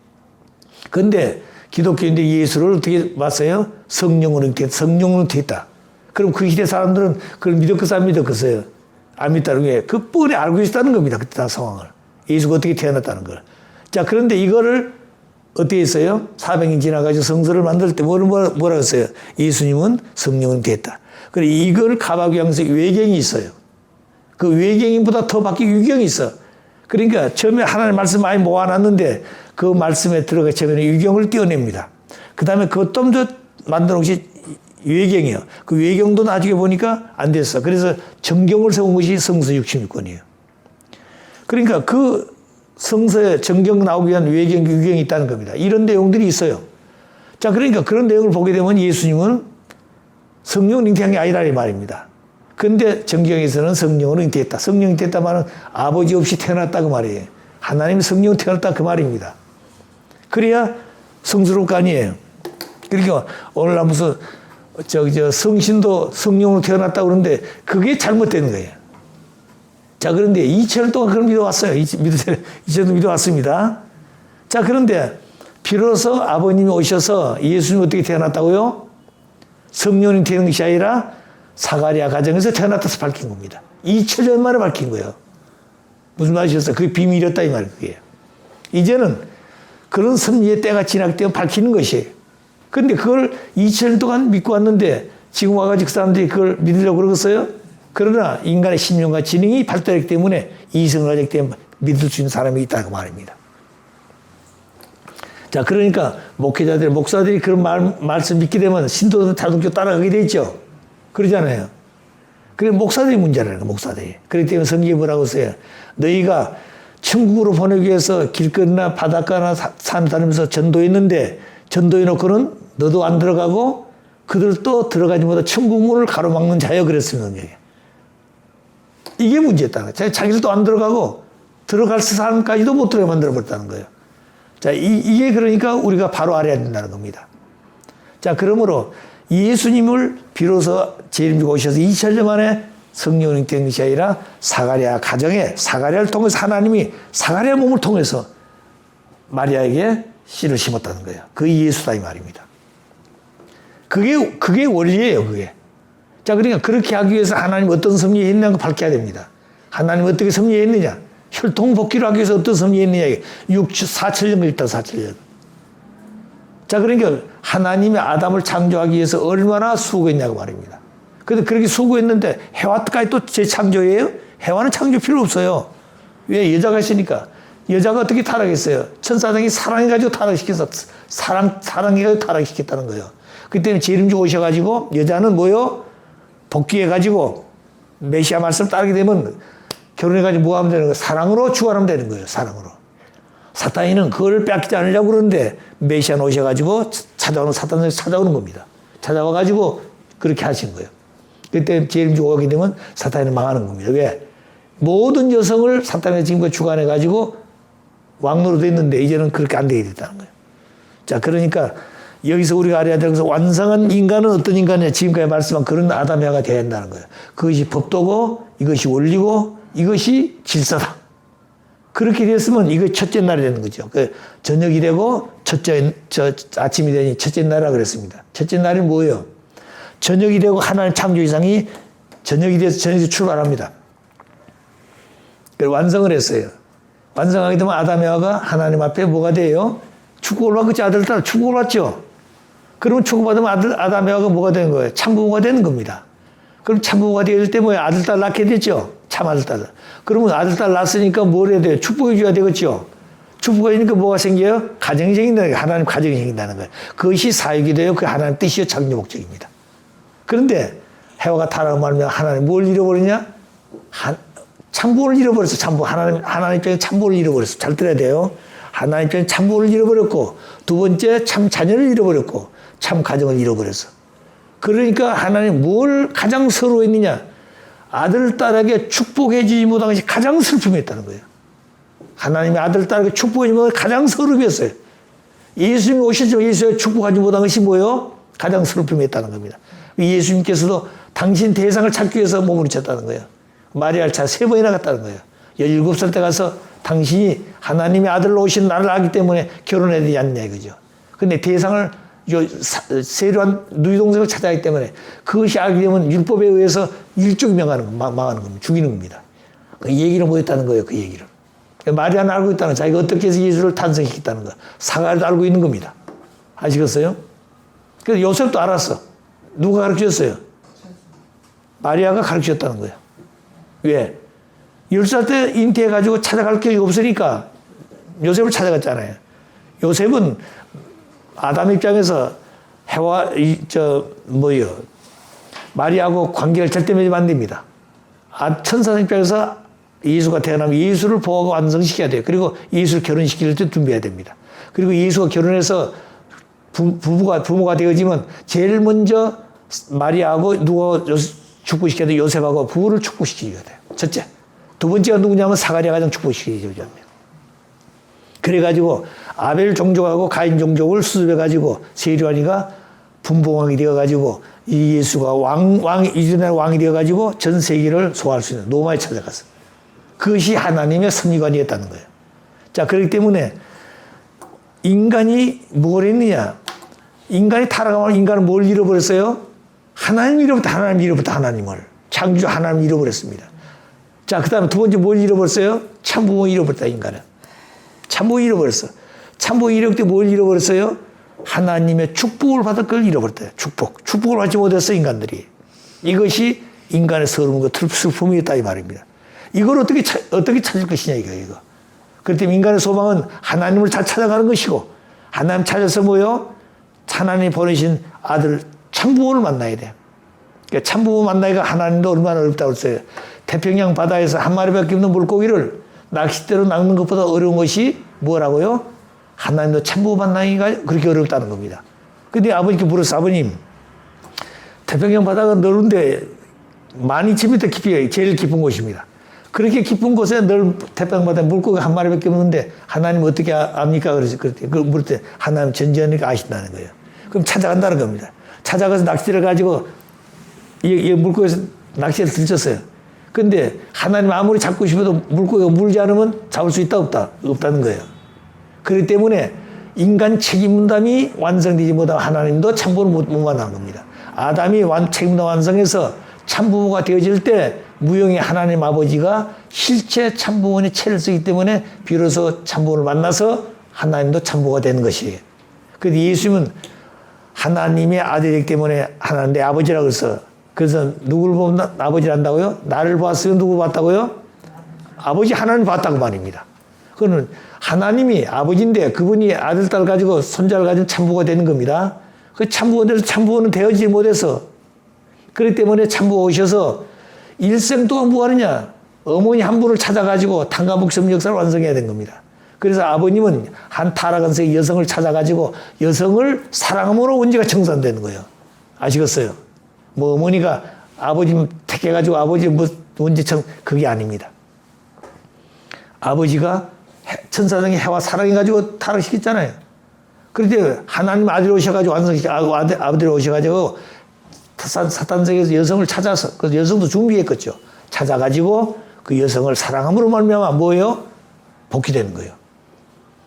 그런데 기독교인들이 예수를 어떻게 봤어요? 성령으로 됐다. 그럼 그 시대 사람들은 그걸 믿었겠어요? 안 믿었겠어요? 안 믿다는 게 그 뻔히 알고 있었다는 겁니다. 그때 다 상황을. 예수가 어떻게 태어났다는 걸. 자, 그런데 이거를 어떻게 했어요? 400년 지나가지고 성서를 만들 때 뭐라 했어요? 예수님은 성령은 됐다. 그래, 이걸 가봐기 위해서 외경이 있어요. 그 외경보다 더 밖에 유경이 있어. 그러니까 처음에 하나님 말씀 많이 모아놨는데 그 말씀에 들어가 처음에는 유경을 띄어냅니다. 그 다음에 그것 좀 더 만들어 놓은 것이 외경이에요. 그 외경도 나중에 보니까 안 됐어. 그래서 정경을 세운 것이 성서 66권이에요. 그러니까 그 성서에 정경 나오기 위한 외경, 유경이 있다는 겁니다. 이런 내용들이 있어요. 자, 그러니까 그런 내용을 보게 되면 예수님은 성령 잉태한 게 아니라 이 말입니다. 근데 정경에서는 성령으로 잉태했다. 성령 잉태했다 말은 아버지 없이 태어났다 그 말이에요. 하나님 성령 태어났다 그 말입니다. 그래야 성스러울 거 아니에요. 그러니까 오늘 무슨 성신도 성령으로 태어났다 그러는데 그게 잘못되는 거예요. 자, 그런데 2000년 동안 그걸 믿어왔어요. 2000년 믿어왔습니다. 자, 그런데 비로소 아버님이 오셔서 예수님이 어떻게 태어났다고요? 성령이 되는 것이 아니라 사가랴 가정에서 태어났다서 밝힌 겁니다. 2000년 만에 밝힌 거예요. 무슨 말이셨어요? 그게 비밀이었다 이 말이에요. 그게. 이제는 그런 섭리의 때가 지났기 때문에 밝히는 것이에요. 그런데 그걸 2000년 동안 믿고 왔는데 지금 와가지고 그 사람들이 그걸 믿으려고 그러겠어요? 그러나 인간의 신령과 지능이 발달했기 때문에 이성을 하기 때문에 믿을 수 있는 사람이 있다고 말입니다. 자, 그러니까 목회자들, 목사들이 그런 말씀 믿게 되면 신도들 다독교 따라가게 되죠. 그러잖아요. 그래, 목사들이 문제라는 거예요, 목사들이. 그렇기 때문에 성경에 뭐라고 써요? 너희가 천국으로 보내기 위해서 길거리나 바닷가나 산 다니면서 전도했는데 전도해 놓고는 너도 안 들어가고 그들도 들어가지 못해 천국 문을 가로막는 자여 그랬으면 이게 문제였다는 거예요. 자기들도 안 들어가고 들어갈 사람까지도 못 들어가게 만들어버렸다는 거예요. 자, 이게 그러니까 우리가 바로 알아야 된다는 겁니다. 자, 그러므로 예수님을 비로소 재림주가 오셔서 2000년 만에 성령이 된 것이 아니라 사가랴 가정에 사가랴를 통해서 하나님이 사가랴 몸을 통해서 마리아에게 씨를 심었다는 거예요. 그게 예수다 이 말입니다. 그게 원리예요, 그게. 자, 그러니까 그렇게 하기 위해서 하나님 어떤 섭리했느냐고 밝혀야 됩니다. 하나님 어떻게 섭리했느냐? 혈통 복귀를 하기 위해서 어떤 섭리했느냐? 4천년 걸렸다, 4천년. 자, 그러니까 하나님이 아담을 창조하기 위해서 얼마나 수고했냐고 말입니다. 근데 그렇게 수고했는데 해와까지 또 재창조예요? 해와는 창조 필요 없어요. 왜? 여자가 있으니까. 여자가 어떻게 타락했어요? 천사장이 사랑해가지고 타락시켜서 사랑해가지고 타락시켰다는 거예요. 그 때문에 재림주 오셔가지고 여자는 뭐요? 복귀해가지고 메시아 말씀 따르게 되면 결혼해가지고 뭐 하면 되는 거예요? 사랑으로 주관하면 되는 거예요. 사랑으로. 사탄이는 그걸 뺏기지 않으려고 그러는데 메시아 오셔가지고 사탄을 찾아오는 겁니다. 찾아와가지고 그렇게 하신 거예요. 그때 재림주 오게 되면 사탄이 망하는 겁니다. 왜? 모든 여성을 사탄이 지금까지 주관해가지고 왕노로 됐는데 이제는 그렇게 안 되게 됐다는 거예요. 자, 그러니까 여기서 우리가 알아야 될 것은 완성한 인간은 어떤 인간이냐. 지금까지 말씀한 그런 아담이가 되어야 한다는 거예요. 그것이 법도고 이것이 원리고 이것이 질서다. 그렇게 됐으면 이거 첫째 날이 되는 거죠. 저녁이 되고 아침이 되니 첫째 날이라 그랬습니다. 첫째 날이 뭐예요? 저녁이 되고 하나님 창조 이상이 저녁이 돼서 저녁에서 출발합니다. 그래서 완성을 했어요. 완성하게 되면 아담 에와가 하나님 앞에 뭐가 돼요? 축복을 받고 아들 딸 축복을 받죠. 그러면 축복받으면 아담 에와가 뭐가 되는 거예요? 참부모가 되는 겁니다. 그럼 참부모가 될 때 뭐예요? 아들 딸 낳게 됐죠. 참 아들 딸. 그러면 아들 딸 낳았으니까 뭘 해야 돼요? 축복해 줘야 되겠죠. 축복하니까 뭐가 생겨요? 가정이 생긴다는 거예요. 하나님 가정이 생긴다는 거예요. 그것이 사역이 돼요. 그게 하나님 뜻이요 창조 목적입니다. 그런데 해와가 타락하면 하나님 뭘 잃어버리냐? 참부를 잃어버렸어. 참부. 하나님 입장에 참부를 잃어버렸어. 잘 들어야 돼요. 하나님 입장에 참부를 잃어버렸고, 두 번째 참 자녀를 잃어버렸고, 참 가정을 잃어버렸어. 그러니까 하나님 뭘 가장 서러워했느냐? 아들, 딸에게 축복해 주지 못한 것이 가장 슬픔이었다는 거예요. 하나님이 아들, 딸에게 축복해 주지 못한 것이 가장 서름이었어요. 예수님이 오셨지만 예수님이 축복하지 못한 것이 뭐예요? 가장 슬픔이었다는 겁니다. 예수님께서도 당신 대상을 찾기 위해서 몸을 잊혔다는 거예요. 마리아를 찾아 3번이나 갔다는 거예요. 17살 때 가서 당신이 하나님의 아들로 오신 나를 알기 때문에 결혼해야 되지 않느냐 이거죠. 근데 대상을 세류한 누이 동생을 찾아가기 때문에 그것이 알게 되면 율법에 의해서 일족이 망하는 겁니다. 죽이는 겁니다. 그 얘기를 못했다는 거예요. 그 얘기를. 마리아는 알고 있다는 거예요. 자기가 어떻게 해서 예수를 탄생시켰다는 거예요. 사가랴도 알고 있는 겁니다. 아시겠어요? 그래서 요셉도 알았어. 누가 가르쳤어요? 마리아가 가르쳤다는 거예요. 왜? 10살 때 잉태해가지고 찾아갈 기회가 없으니까 요셉을 찾아갔잖아요. 요셉은 아담 입장에서 해와 마리아하고 관계를 절대 맺으면 안 됩니다. 천사 입장에서 예수가 태어나면 예수를 보호하고 완성시켜야 돼요. 그리고 예수를 결혼시킬 때 준비해야 됩니다. 그리고 예수가 결혼해서 부모가 되어지면 제일 먼저 마리아하고 누가 축복시켜야 돼? 요셉하고 부부를 축복시켜줘야 돼요. 첫째. 두 번째가 누구냐면 사가랴가 가장 축복시켜줘야 됩니다. 그래가지고 아벨 종족하고 가인 종족을 수습해가지고 세류아니가 분봉왕이 되어가지고 이 예수가 이스라엘 왕이 되어가지고 전 세계를 소화할 수 있는 로마에 찾아갔어. 그것이 하나님의 섭리관이었다는 거예요. 자, 그렇기 때문에 인간이 뭘 했느냐? 인간이 타락하면 인간은 뭘 잃어버렸어요? 하나님으로부터 하나님을. 창조주 하나님을 잃어버렸습니다. 자, 그 다음에 두 번째 뭘 잃어버렸어요? 참부모 잃어버렸다, 인간은. 참부모 잃어버렸어. 참부모 잃을 때 뭘 잃어버렸어요? 하나님의 축복을 받을 걸 잃어버렸다. 축복을 받지 못했어, 인간들이. 이것이 인간의 서름과 슬픔이었다, 이 말입니다. 이걸 어떻게 찾을 것이냐, 이거. 그렇기 때문에 인간의 소망은 하나님을 잘 찾아가는 것이고, 하나님 찾아서 뭐요? 하나님이 보내신 아들 참부모를 만나야 돼. 그러니까 참부모 만나기가 하나님도 얼마나 어렵다고 했어요. 태평양 바다에서 한 마리밖에 없는 물고기를 낚싯대로 낚는 것보다 어려운 것이 뭐라고요? 하나님도 참부모 만나기가 그렇게 어렵다는 겁니다. 근데 아버지께 물었어. 아버님, 태평양 바다가 넓은데 12,000m 깊이가 제일 깊은 곳입니다. 그렇게 깊은 곳에 태평양 바다에 물고기 한 마리밖에 없는데 하나님 어떻게 압니까? 그걸 물을 때 하나님 전지하니까 아신다는 거예요. 그럼 찾아간다는 겁니다. 찾아가서 낚시를 가지고 이 물고기에서 낚시를 들쳤어요. 근데 하나님 아무리 잡고 싶어도 물고기가 물지 않으면 잡을 수 있다 없다? 없다는 거예요. 그렇기 때문에 인간 책임분담이 완성되지 못하면 하나님도 참부모를 못 만나는 겁니다. 아담이 책임분담 완성해서 참부모가 되어질 때 무형의 하나님 아버지가 실체 참부모의 체를 쓰기 때문에 비로소 참부모를 만나서 하나님도 참부모가 되는 것이에요. 그래서 예수님은 하나님의 아들이기 때문에 하나님 내 아버지라고 해서 그래서 누구를 보면 아버지를 한다고요? 나를 봤으면 누구 봤다고요? 아버지 하나님 봤다고 말입니다. 그거는 하나님이 아버지인데 그분이 아들, 딸 가지고 손자를 가지고 참부가 되는 겁니다. 그 참부는 되어지지 못해서 그렇기 때문에 참부가 오셔서 일생 동안 뭐 하느냐? 어머니 한 분을 찾아가지고 탄가묵섬 역사를 완성해야 된 겁니다. 그래서 아버님은 한 타락한 세 여성을 찾아가지고 여성을 사랑함으로 원죄가 청산되는 거예요. 아시겠어요? 뭐 어머니가 아버지 택해가지고 아버지 뭐 원죄청 그게 아닙니다. 아버지가 천사장의 해와 사랑해가지고 타락시켰잖아요. 그런데 하나님 아들이 오셔가지고 아들이 오셔가지고 사탄세계에서 여성을 찾아서 그 여성도 준비했겠죠. 찾아가지고 그 여성을 사랑함으로 말미암아 뭐예요? 복귀 되는 거예요.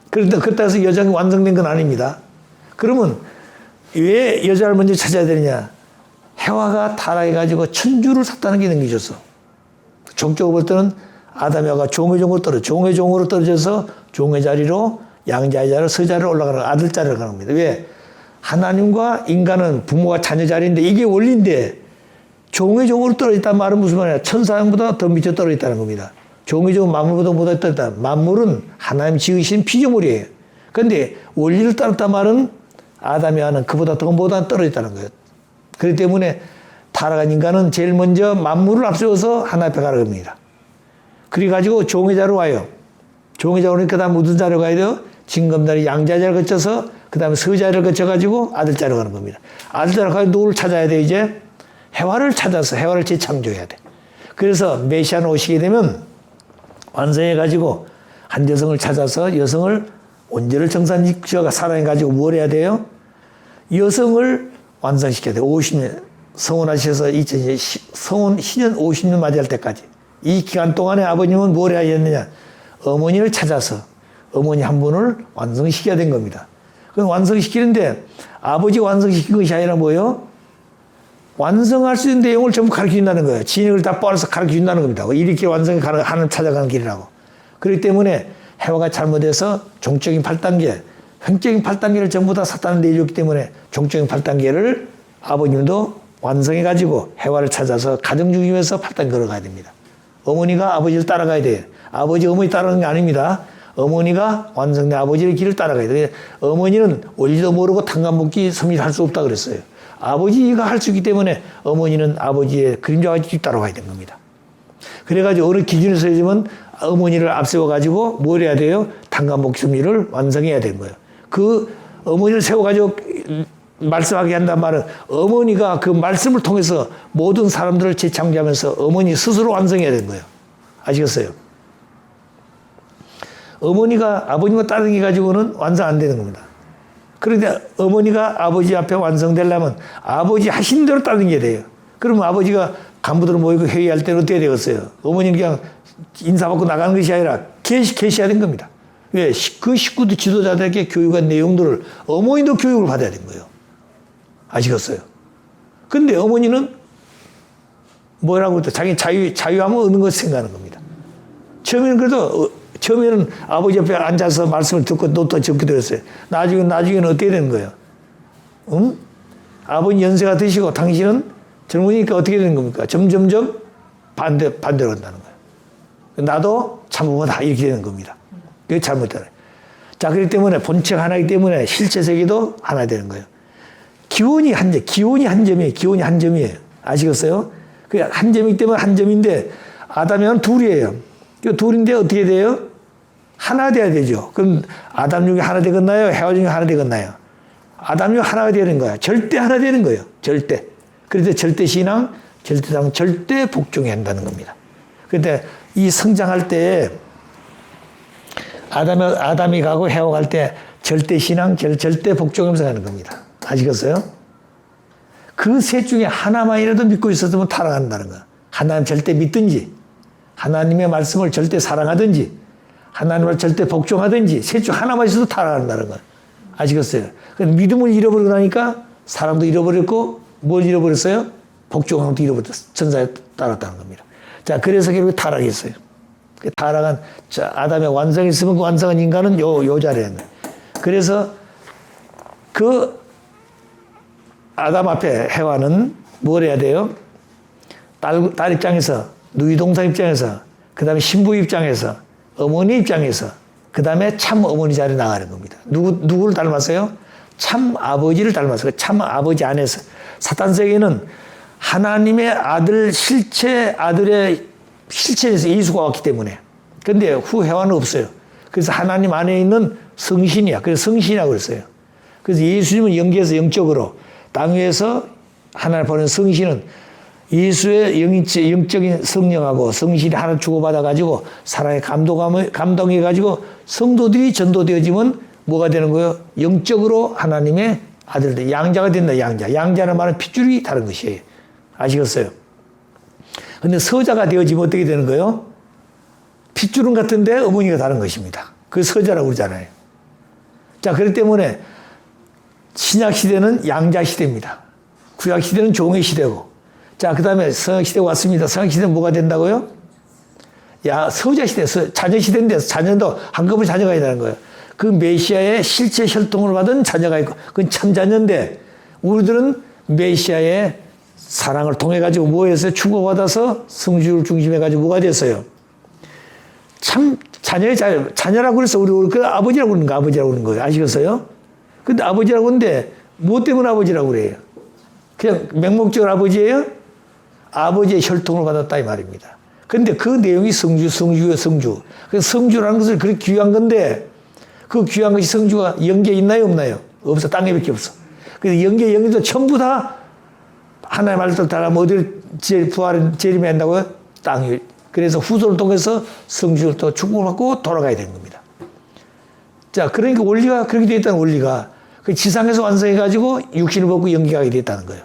그런데 그렇다고 해서 여성이 완성된 건 아닙니다. 그러면 왜 여자를 먼저 찾아야 되느냐? 해와가 타락해가지고 천주를 사탄은 게 넘겨줬어. 종적으로 볼 때는 아담이 와가 종의 종으로 떨어져서 종의 자리로 양자의 자리로 서자리로 올라가는 아들 자리로 가는 겁니다. 왜? 하나님과 인간은 부모가 자녀 자리인데 이게 원리인데 종의 종으로 떨어졌다는 말은 무슨 말이야? 천사형보다 더 밑에 떨어졌다는 겁니다. 종의 종은 만물보다 못해 떨어졌다. 만물은 하나님 지으신 피조물이에요. 그런데 원리를 따랐다는 말은 아담이 하는 그보다 더 못한 떨어졌다는 거예요. 그렇기 때문에 타락한 인간은 제일 먼저 만물을 앞세워서 하나 앞에 가는 겁니다. 그래가지고 종의 자로 와요. 종의 자로 오니까 그 다음 무슨 자로 가야 돼요? 징검다리 양자자를 거쳐서 그 다음에 서자를 거쳐가지고 아들 자로 가는 겁니다. 아들 자로 가서 누구를 찾아야 돼? 이제 해와를 찾아서 해와를 재창조해야 돼. 그래서 메시아는 오시게 되면 완성해가지고 한 여성을 찾아서 여성을 온전을 정산시켜가 사랑해가지고 뭘 해야 돼요? 여성을 완성시켜야 돼요. 50년 성혼하셔서 2000년 성혼 희년 50년 맞이할 때까지 이 기간 동안에 아버님은 뭘 해야 했느냐? 어머니를 찾아서 어머니 한 분을 완성시켜야 된 겁니다. 그럼 완성시키는데 아버지 완성시킨 것이 아니라 뭐예요? 완성할 수 있는 내용을 전부 가르쳐준다는 거예요. 진액을 다 뻗어서 가르쳐준다는 겁니다. 이렇게 완성해 가는 하나님 찾아가는 길이라고. 그렇기 때문에 해와가 잘못해서 종적인 8단계, 횡적인 8단계를 전부 다 사탄을 내줬기 때문에 종적인 8단계를 아버님도 완성해가지고 해와를 찾아서 가정 중심에서 8단계 걸어가야 됩니다. 어머니가 아버지를 따라가야 돼요. 아버지, 어머니 따라가는 게 아닙니다. 어머니가 완성된 아버지의 길을 따라가야 돼. 어머니는 원리도 모르고 탕감먹기 섭리를 할 수 없다 그랬어요. 아버지가 할 수 있기 때문에 어머니는 아버지의 그림자와 뒤따라가야 되는 겁니다. 그래가지고 어느 기준을 서야지만 어머니를 앞세워가지고 뭘 해야 돼요? 탕감먹기 섭리를 완성해야 되는 거예요. 그 어머니를 세워가지고 말씀하게 한단 말은 어머니가 그 말씀을 통해서 모든 사람들을 재창조하면서 어머니 스스로 완성해야 되는 거예요. 아시겠어요? 어머니가 아버님과 다른 게 가지고는 완성 안 되는 겁니다. 그런데 어머니가 아버지 앞에 완성되려면 아버지 하신 대로 따르는 게 돼요. 그러면 아버지가 간부들 모이고 회의할 때는 어떻게 되겠어요? 어머니는 그냥 인사받고 나가는 것이 아니라 계셔야 되는 겁니다. 왜? 그 식구들 지도자들에게 교육한 내용들을 어머니도 교육을 받아야 되는 거예요. 아시겠어요? 근데 어머니는 뭐라고 했다? 자기 자유하면 얻는 것을 생각하는 겁니다. 처음에는 아버지 옆에 앉아서 말씀을 듣고 노트 적게 들었어요. 나중에는 어떻게 되는 거예요? 응? 아버지 연세가 드시고 당신은 젊으니까 어떻게 되는 겁니까? 점점점 반대로 간다는 거예요. 나도 참고다 이렇게 되는 겁니다. 그게 잘못되네. 자, 그렇기 때문에 본chất 하나이기 때문에 실체 세계도 하나 되는 거예요. 기원이 한 점이에요. 아시겠어요? 그 한 점이기 때문에 한 점인데 아담이는 둘이에요. 그 둘인데 어떻게 돼요? 하나 돼야 되죠. 그럼 아담 중에 하나 되겠나요? 해와 중에 하나 되겠나요? 아담 중에 하나가 되는 거야. 절대 하나 되는 거예요. 절대. 그래서 절대 신앙, 절대당, 절대 복종해야 한다는 겁니다. 그런데 이 성장할 때 아담이 가고 해와 갈 때 절대 신앙, 절대 복종하면서 가는 겁니다. 아시겠어요? 그 셋 중에 하나만이라도 믿고 있었으면 타락한다는 거야. 하나님 절대 믿든지, 하나님의 말씀을 절대 사랑하든지, 하나님을 절대 복종하든지, 셋 중 하나만 있어도 타락한다는 거야. 아시겠어요? 믿음을 잃어버리고 나니까 사람도 잃어버렸고, 뭘 잃어버렸어요? 복종하는 것도 잃어버렸어. 천사에 따랐다는 겁니다. 자, 그래서 결국 타락했어요. 타락한, 아담의 완성이 있으면 그 완성한 인간은 요 자리에. 그래서 그 아담 앞에 해와는 뭘 해야 돼요? 딸 입장에서, 누이 동생 입장에서, 그 다음에 신부 입장에서, 어머니 입장에서, 그 다음에 참 어머니 자리에 나가는 겁니다. 누구를 닮았어요? 참 아버지를 닮았어요. 참 아버지 안에서. 사탄 세계는 하나님의 아들의 실체에서 예수가 왔기 때문에. 근데 후 해와는 없어요. 그래서 하나님 안에 있는 성신이야. 그래서 성신이라고 그랬어요. 그래서 예수님은 영계에서 영적으로, 땅 위에서 하나님 보낸 성신은 예수의 영적인 성령하고 성신이 하나 주고받아가지고 사랑에 감동해가지고 성도들이 전도되어지면 뭐가 되는 거예요? 영적으로 하나님의 아들들, 양자가 된다, 양자. 양자는 말은 핏줄이 다른 것이에요. 아시겠어요? 근데 서자가 되어지면 어떻게 되는 거예요? 핏줄은 같은데 어머니가 다른 것입니다. 그 서자라고 그러잖아요. 자, 그렇기 때문에 신약 시대는 양자 시대입니다. 구약 시대는 종의 시대고. 자, 그 다음에 성약 시대가 왔습니다. 성약 시대는 뭐가 된다고요? 서자 시대, 자녀 시대인데 자녀도 한꺼번에 자녀가 있다는 거예요. 그 메시아의 실체 혈통을 받은 자녀가 있고, 그건 참 자녀인데, 우리들은 메시아의 사랑을 통해가지고 뭐 했어요? 축복받아서 성주를 중심해가지고 뭐가 됐어요? 참 자녀라고 그래서 우리 그 아버지라고 그러는 거, 아버지라고 그러는 거예요. 아시겠어요? 근데 아버지라고 하는데, 뭐 때문에 아버지라고 그래요? 그냥 맹목적으로 아버지예요? 아버지의 혈통을 받았다 이 말입니다. 근데 그 내용이 성주예요, 성주. 그 성주라는 것을 그렇게 귀한 건데, 그 귀한 것이 성주가 영계에 있나요, 없나요? 없어. 땅에밖에 없어. 그래서 영계도 전부 다 하나의 말씀을 따라가면 어디를 재림해야 한다고요? 땅에. 그래서 후손을 통해서 성주를 또 축복받고 돌아가야 되는 겁니다. 자, 그러니까 원리가 그렇게 되어 있다는 원리가 그 지상에서 완성해가지고 육신을 벗고 영계하게 되었다는 거예요.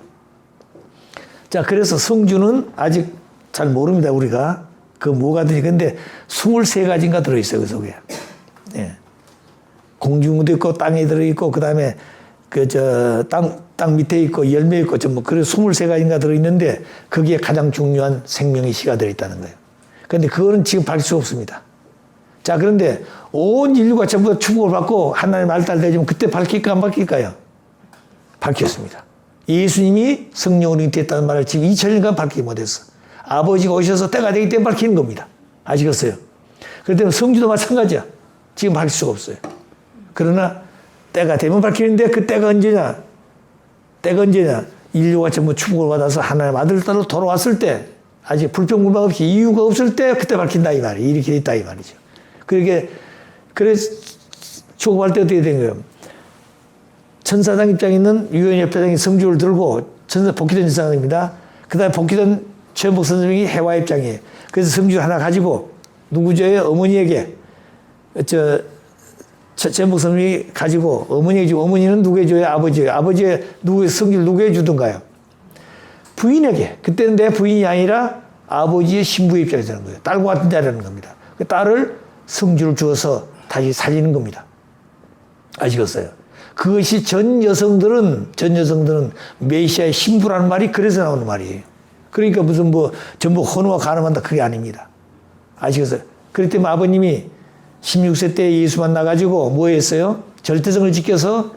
자, 그래서 성주는 아직 잘 모릅니다, 우리가. 그 뭐가 되지. 근데 23가지인가 들어있어요, 그 속에. 예. 공중도 있고, 땅에 들어있고, 그 다음에 땅 밑에 있고, 열매 있고, 그래 23가지인가 들어있는데, 거기에 가장 중요한 생명의 씨가 들어있다는 거예요. 근데 그거는 지금 밝힐 수 없습니다. 자, 그런데 온 인류가 전부 다 축복을 받고 하나님 알딸 되지면 그때 밝힐까 안 밝힐까요? 밝혔습니다. 예수님이 성령으로 잉태했다는 말을 지금 2000년간 밝히지 못했어. 아버지가 오셔서 때가 되기 때문에 밝히는 겁니다. 아시겠어요? 그렇기 때문에 성주도 마찬가지야. 지금 밝힐 수가 없어요. 그러나 때가 되면 밝히는데 그 때가 언제냐? 때가 언제냐? 인류가 전부 축복을 받아서 하나님 아들 딸로 돌아왔을 때, 아직 불평불만 없이 이유가 없을 때 그때 밝힌다 이 말이에요. 이렇게 있다 이 말이죠. 그래서 축복할 때 어떻게 된 거예요? 천사장 입장에 있는 유엔 협회장이 성주를 들고 복귀된 천사장입니다. 그 다음에 복귀된 최현복 선생님이 해와 입장이에요. 그래서 성주를 하나 가지고 누구죠요? 어머니에게 최현복 선생님이 가지고 어머니에게 주고, 어머니는 누구에게 줘요? 아버지에게. 아버지의 성주를 누구에게 주던가요? 부인에게. 그때는 내 부인이 아니라 아버지의 신부의 입장이 되는 거예요. 딸과 같은 자라는 겁니다. 그 딸을 성주를 주어서 다시 살리는 겁니다. 아시겠어요? 그것이 전 여성들은 메시아의 신부라는 말이 그래서 나오는 말이에요. 그러니까 무슨 전부 헌호와 간음한다 그게 아닙니다. 아시겠어요? 그렇기 때문에 아버님이 16세 때 예수 만나가지고 뭐 했어요? 절대성을 지켜서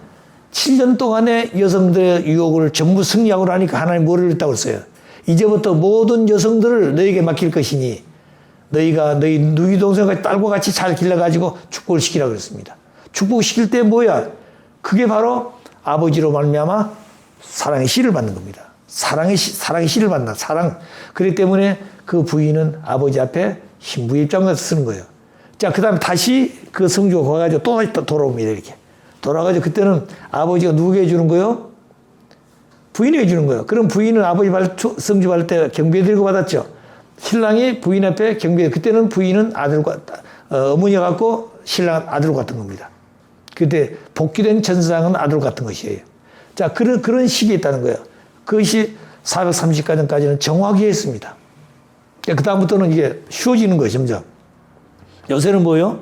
7년 동안의 여성들의 유혹을 전부 승리하고 나니까 하나님 뭐를 했다고 했어요? 이제부터 모든 여성들을 너에게 맡길 것이니 너희가 너희 누이 동생과 딸과 같이 잘 길러가지고 축복을 시키라고 그랬습니다. 축복시킬 때 뭐야? 그게 바로 아버지로 말미암아 사랑의 씨를 받는 겁니다. 사랑의 씨를 받는다. 사랑. 그렇기 때문에 그 부인은 아버지 앞에 신부의 입장에서 쓰는 거예요. 자, 그 다음에 다시 그 성주가 가가지고 또 다시 돌아옵니다. 이렇게. 돌아가지고 그때는 아버지가 누구에게 주는 거예요? 부인에게 주는 거예요. 그럼 부인은 아버지 성주 받을 때 경배 드리고 받았죠. 신랑이 부인 앞에 경배, 그때는 부인은 아들과, 어머니가 갖고 신랑 아들과 같은 겁니다. 그때 복귀된 천사장은 아들 같은 것이에요. 자, 그런 식이 있다는 거예요. 그것이 430가정까지는 정확히 했습니다. 그 다음부터는 이게 쉬워지는 거예요, 점점. 요새는 뭐예요?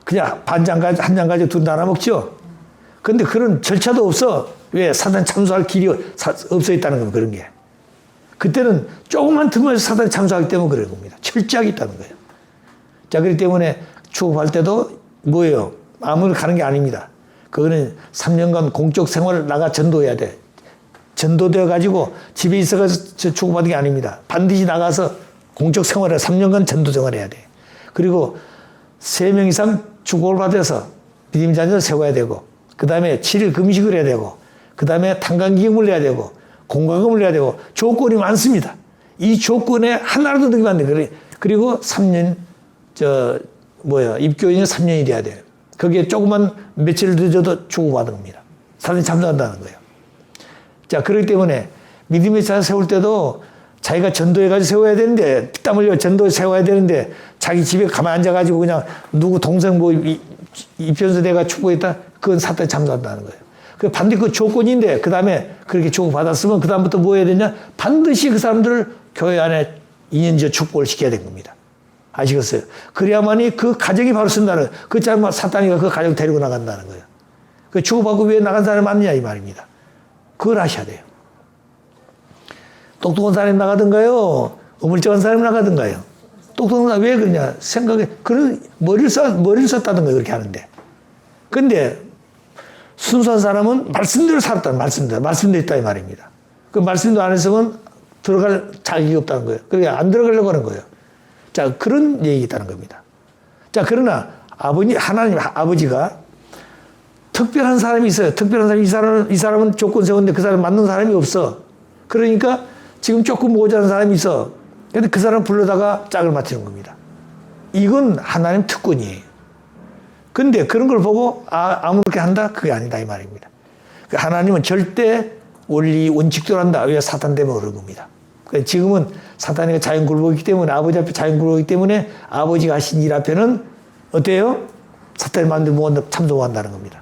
그냥 한 장 가지고 둘 나눠 먹죠? 근데 그런 절차도 없어. 왜? 사단 참수할 길이 없어 있다는 겁니다, 그런 게. 그때는 조그만 틈에서 사단이 참수하기 때문에 그런 겁니다. 철저하게 있다는 거예요. 자, 그렇기 때문에 축복할 때도 뭐예요? 아무나 가는 게 아닙니다. 그거는 3년간 공적 생활을 나가 전도해야 돼. 전도되어 가지고 집에 있어가지고 축복받은 게 아닙니다. 반드시 나가서 공적 생활을 3년간 전도 생활해야 돼. 그리고 3명 이상 축복을 받아서 믿음의 자녀를 세워야 되고, 그 다음에 7일 금식을 해야 되고, 그 다음에 탄광기금을 내야 되고, 공과금을 내야 되고, 조건이 많습니다. 이 조건에 하나라도 넣으면 안 돼. 그리고 3년, 입교인은 3년이 돼야 돼요. 거기에 조금만 며칠 늦어도 축복받은 겁니다. 사단이 참석한다는 거예요. 자, 그렇기 때문에 믿음의 자 세울 때도 자기가 전도해가지고 세워야 되는데, 땀 흘려 전도해 세워야 되는데, 자기 집에 가만히 앉아가지고 그냥 누구 동생 입변서 내가 축복했다? 그건 사단이 참석한다는 거예요. 그 반드시 그 조건인데, 그 다음에 그렇게 축복받았으면 그 다음부터 뭐 해야 되냐? 반드시 그 사람들을 교회 안에 2년째 축복을 시켜야 되는 겁니다. 아시겠어요? 그래야만이 그 가정이 바로 쓴다는 거예요. 그 잘못 사탄이가 그 가정 데리고 나간다는 거예요. 그 축복받고 왜 나간 사람이 많느냐 이 말입니다. 그걸 아셔야 돼요. 똑똑한 사람이 나가든가요? 어물쩡한 사람이 나가든가요? 똑똑한 사람이 왜 그러냐? 머리를 썼다는 거예요. 그렇게 하는데. 근데 순수한 사람은 말씀대로 살았다는 말씀대로 있다 이 말입니다. 그 말씀도 안 했으면 들어갈 자격이 없다는 거예요. 그러니까 안 들어가려고 하는 거예요. 자, 그런 얘기 있다는 겁니다. 자, 그러나 하나님 아버지가 특별한 사람이 있어요. 특별한 사람이, 이 사람은 조건 세웠는데 그 사람 맞는 사람이 없어. 그러니까 지금 조금 모자란 사람이 있어. 근데 그 사람 불러다가 짝을 맞추는 겁니다. 이건 하나님 특권이에요. 근데 그런 걸 보고 아무렇게 한다? 그게 아니다 이 말입니다. 하나님은 절대 원리 원칙대로 한다. 왜? 사탄 때문에 그런 겁니다. 지금은 사탄이 자연 굴복이기 때문에, 아버지 앞에 자연 굴복이기 때문에 아버지가 하신 일 앞에는 어때요? 사탄이 만든 무언가 참도 한다는 겁니다.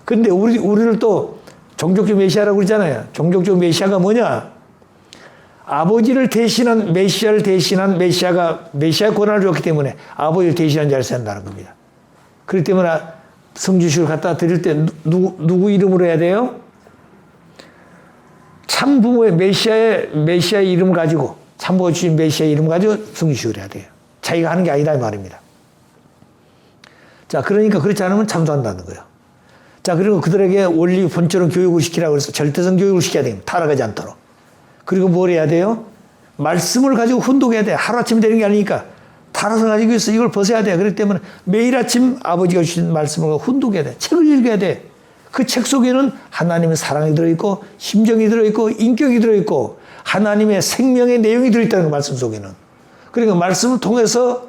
근데 우리를 또 종족적 메시아라고 그러잖아요. 종족적 메시아가 뭐냐? 아버지를 대신한 메시아를 대신한 메시아의 권한을 줬기 때문에 아버지를 대신한 자를 쓴다는 겁니다. 그렇기 때문에 성주식을 갖다 드릴 때 누구 이름으로 해야 돼요? 참부모의 메시아의 이름을 가지고, 참부모 주신 메시아의 이름을 가지고 성주식을 해야 돼요. 자기가 하는 게 아니다 이 말입니다. 자, 그러니까 그렇지 않으면 참소한다는 거예요. 자, 그리고 그들에게 원리 본처럼 교육을 시키라고 해서 절대성 교육을 시켜야 됩니다. 타락하지 않도록. 그리고 뭘 해야 돼요? 말씀을 가지고 훈독해야 돼. 하루아침에 되는 게 아니니까 달아서 가지고 있어. 이걸 벗어야 돼. 그렇기 때문에 매일 아침 아버지가 주신 말씀을 훈독해야 돼. 책을 읽어야 돼. 그 책 속에는 하나님의 사랑이 들어있고 심정이 들어있고 인격이 들어있고 하나님의 생명의 내용이 들어있다는 거 말씀 속에는. 그러니까 말씀을 통해서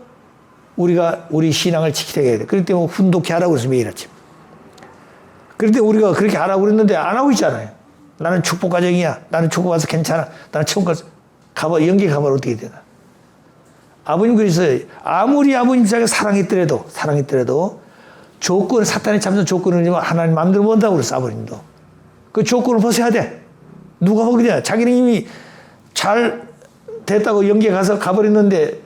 우리가 우리 신앙을 지키게 해야 돼. 그렇기 때문에 훈독해 하라고 그래서 매일 아침. 그런데 우리가 그렇게 하라고 그랬는데 안 하고 있잖아요. 나는 축복 가정이야. 나는 축복받아서 괜찮아. 나는 천국 가봐. 연계 가면 어떻게 되나. 아버님 그래서 아무리 아버님 입장에 사랑했더라도 조건, 사탄이 참선 조건을 주면 하나님 마음대로 못한다고 그랬어, 아버님도. 그 조건을 벗어야 돼. 누가 보겠냐. 자기는 이미 잘 됐다고 연계 가서 가버렸는데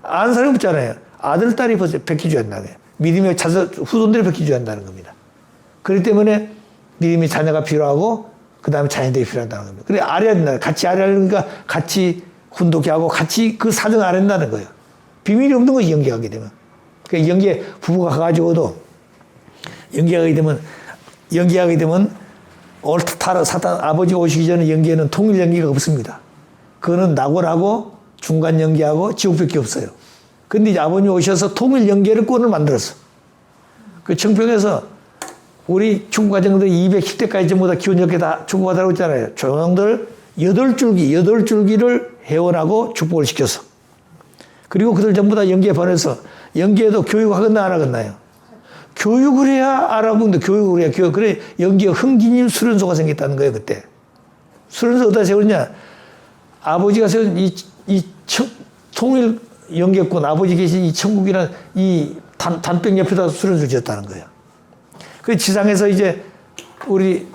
아는 사람이 없잖아요. 아들, 딸이 베끼줘야 한다는 거예요. 믿음의 후손들이 베끼줘야 한다는 겁니다. 그렇기 때문에 믿음의 자녀가 필요하고 그 다음에 자녀들이 필요하다는 겁니다. 그래 알아야 된다. 같이 알아야 하니까 같이 훈독해 하고 같이 그 사정을 알아야 된다는 거예요. 비밀이 없는 것이 연계하게 되면. 그 연계 부부가 가가지고도 연계하게 되면 사탄 아버지가 오시기 전에 연계는 통일 연계가 없습니다. 그거는 낙원하고 중간 연계하고 지옥밖에 없어요. 근데 이제 아버님 오셔서 통일 연계를 꾼을 만들었어. 그 청평에서 우리 축구과정들이 210대까지 전부 다 기원 연계 다 축구받으라고 했잖아요. 조형들 8줄기를 회원하고 축복을 시켰어. 그리고 그들 전부 다 연계에 보내서 연계에도 교육하겠나 안 하겠나요? 교육을 해야 알아보는데 교육을 해야 그래 연계에 흥기님 수련소가 생겼다는 거예요. 그때. 수련소 어디다 세웠냐? 아버지가 세운 통일 연계권 아버지 계신 이 천국이라는 이 단병 옆에다 수련소 지었다는 거예요. 그 지상에서 이제 우리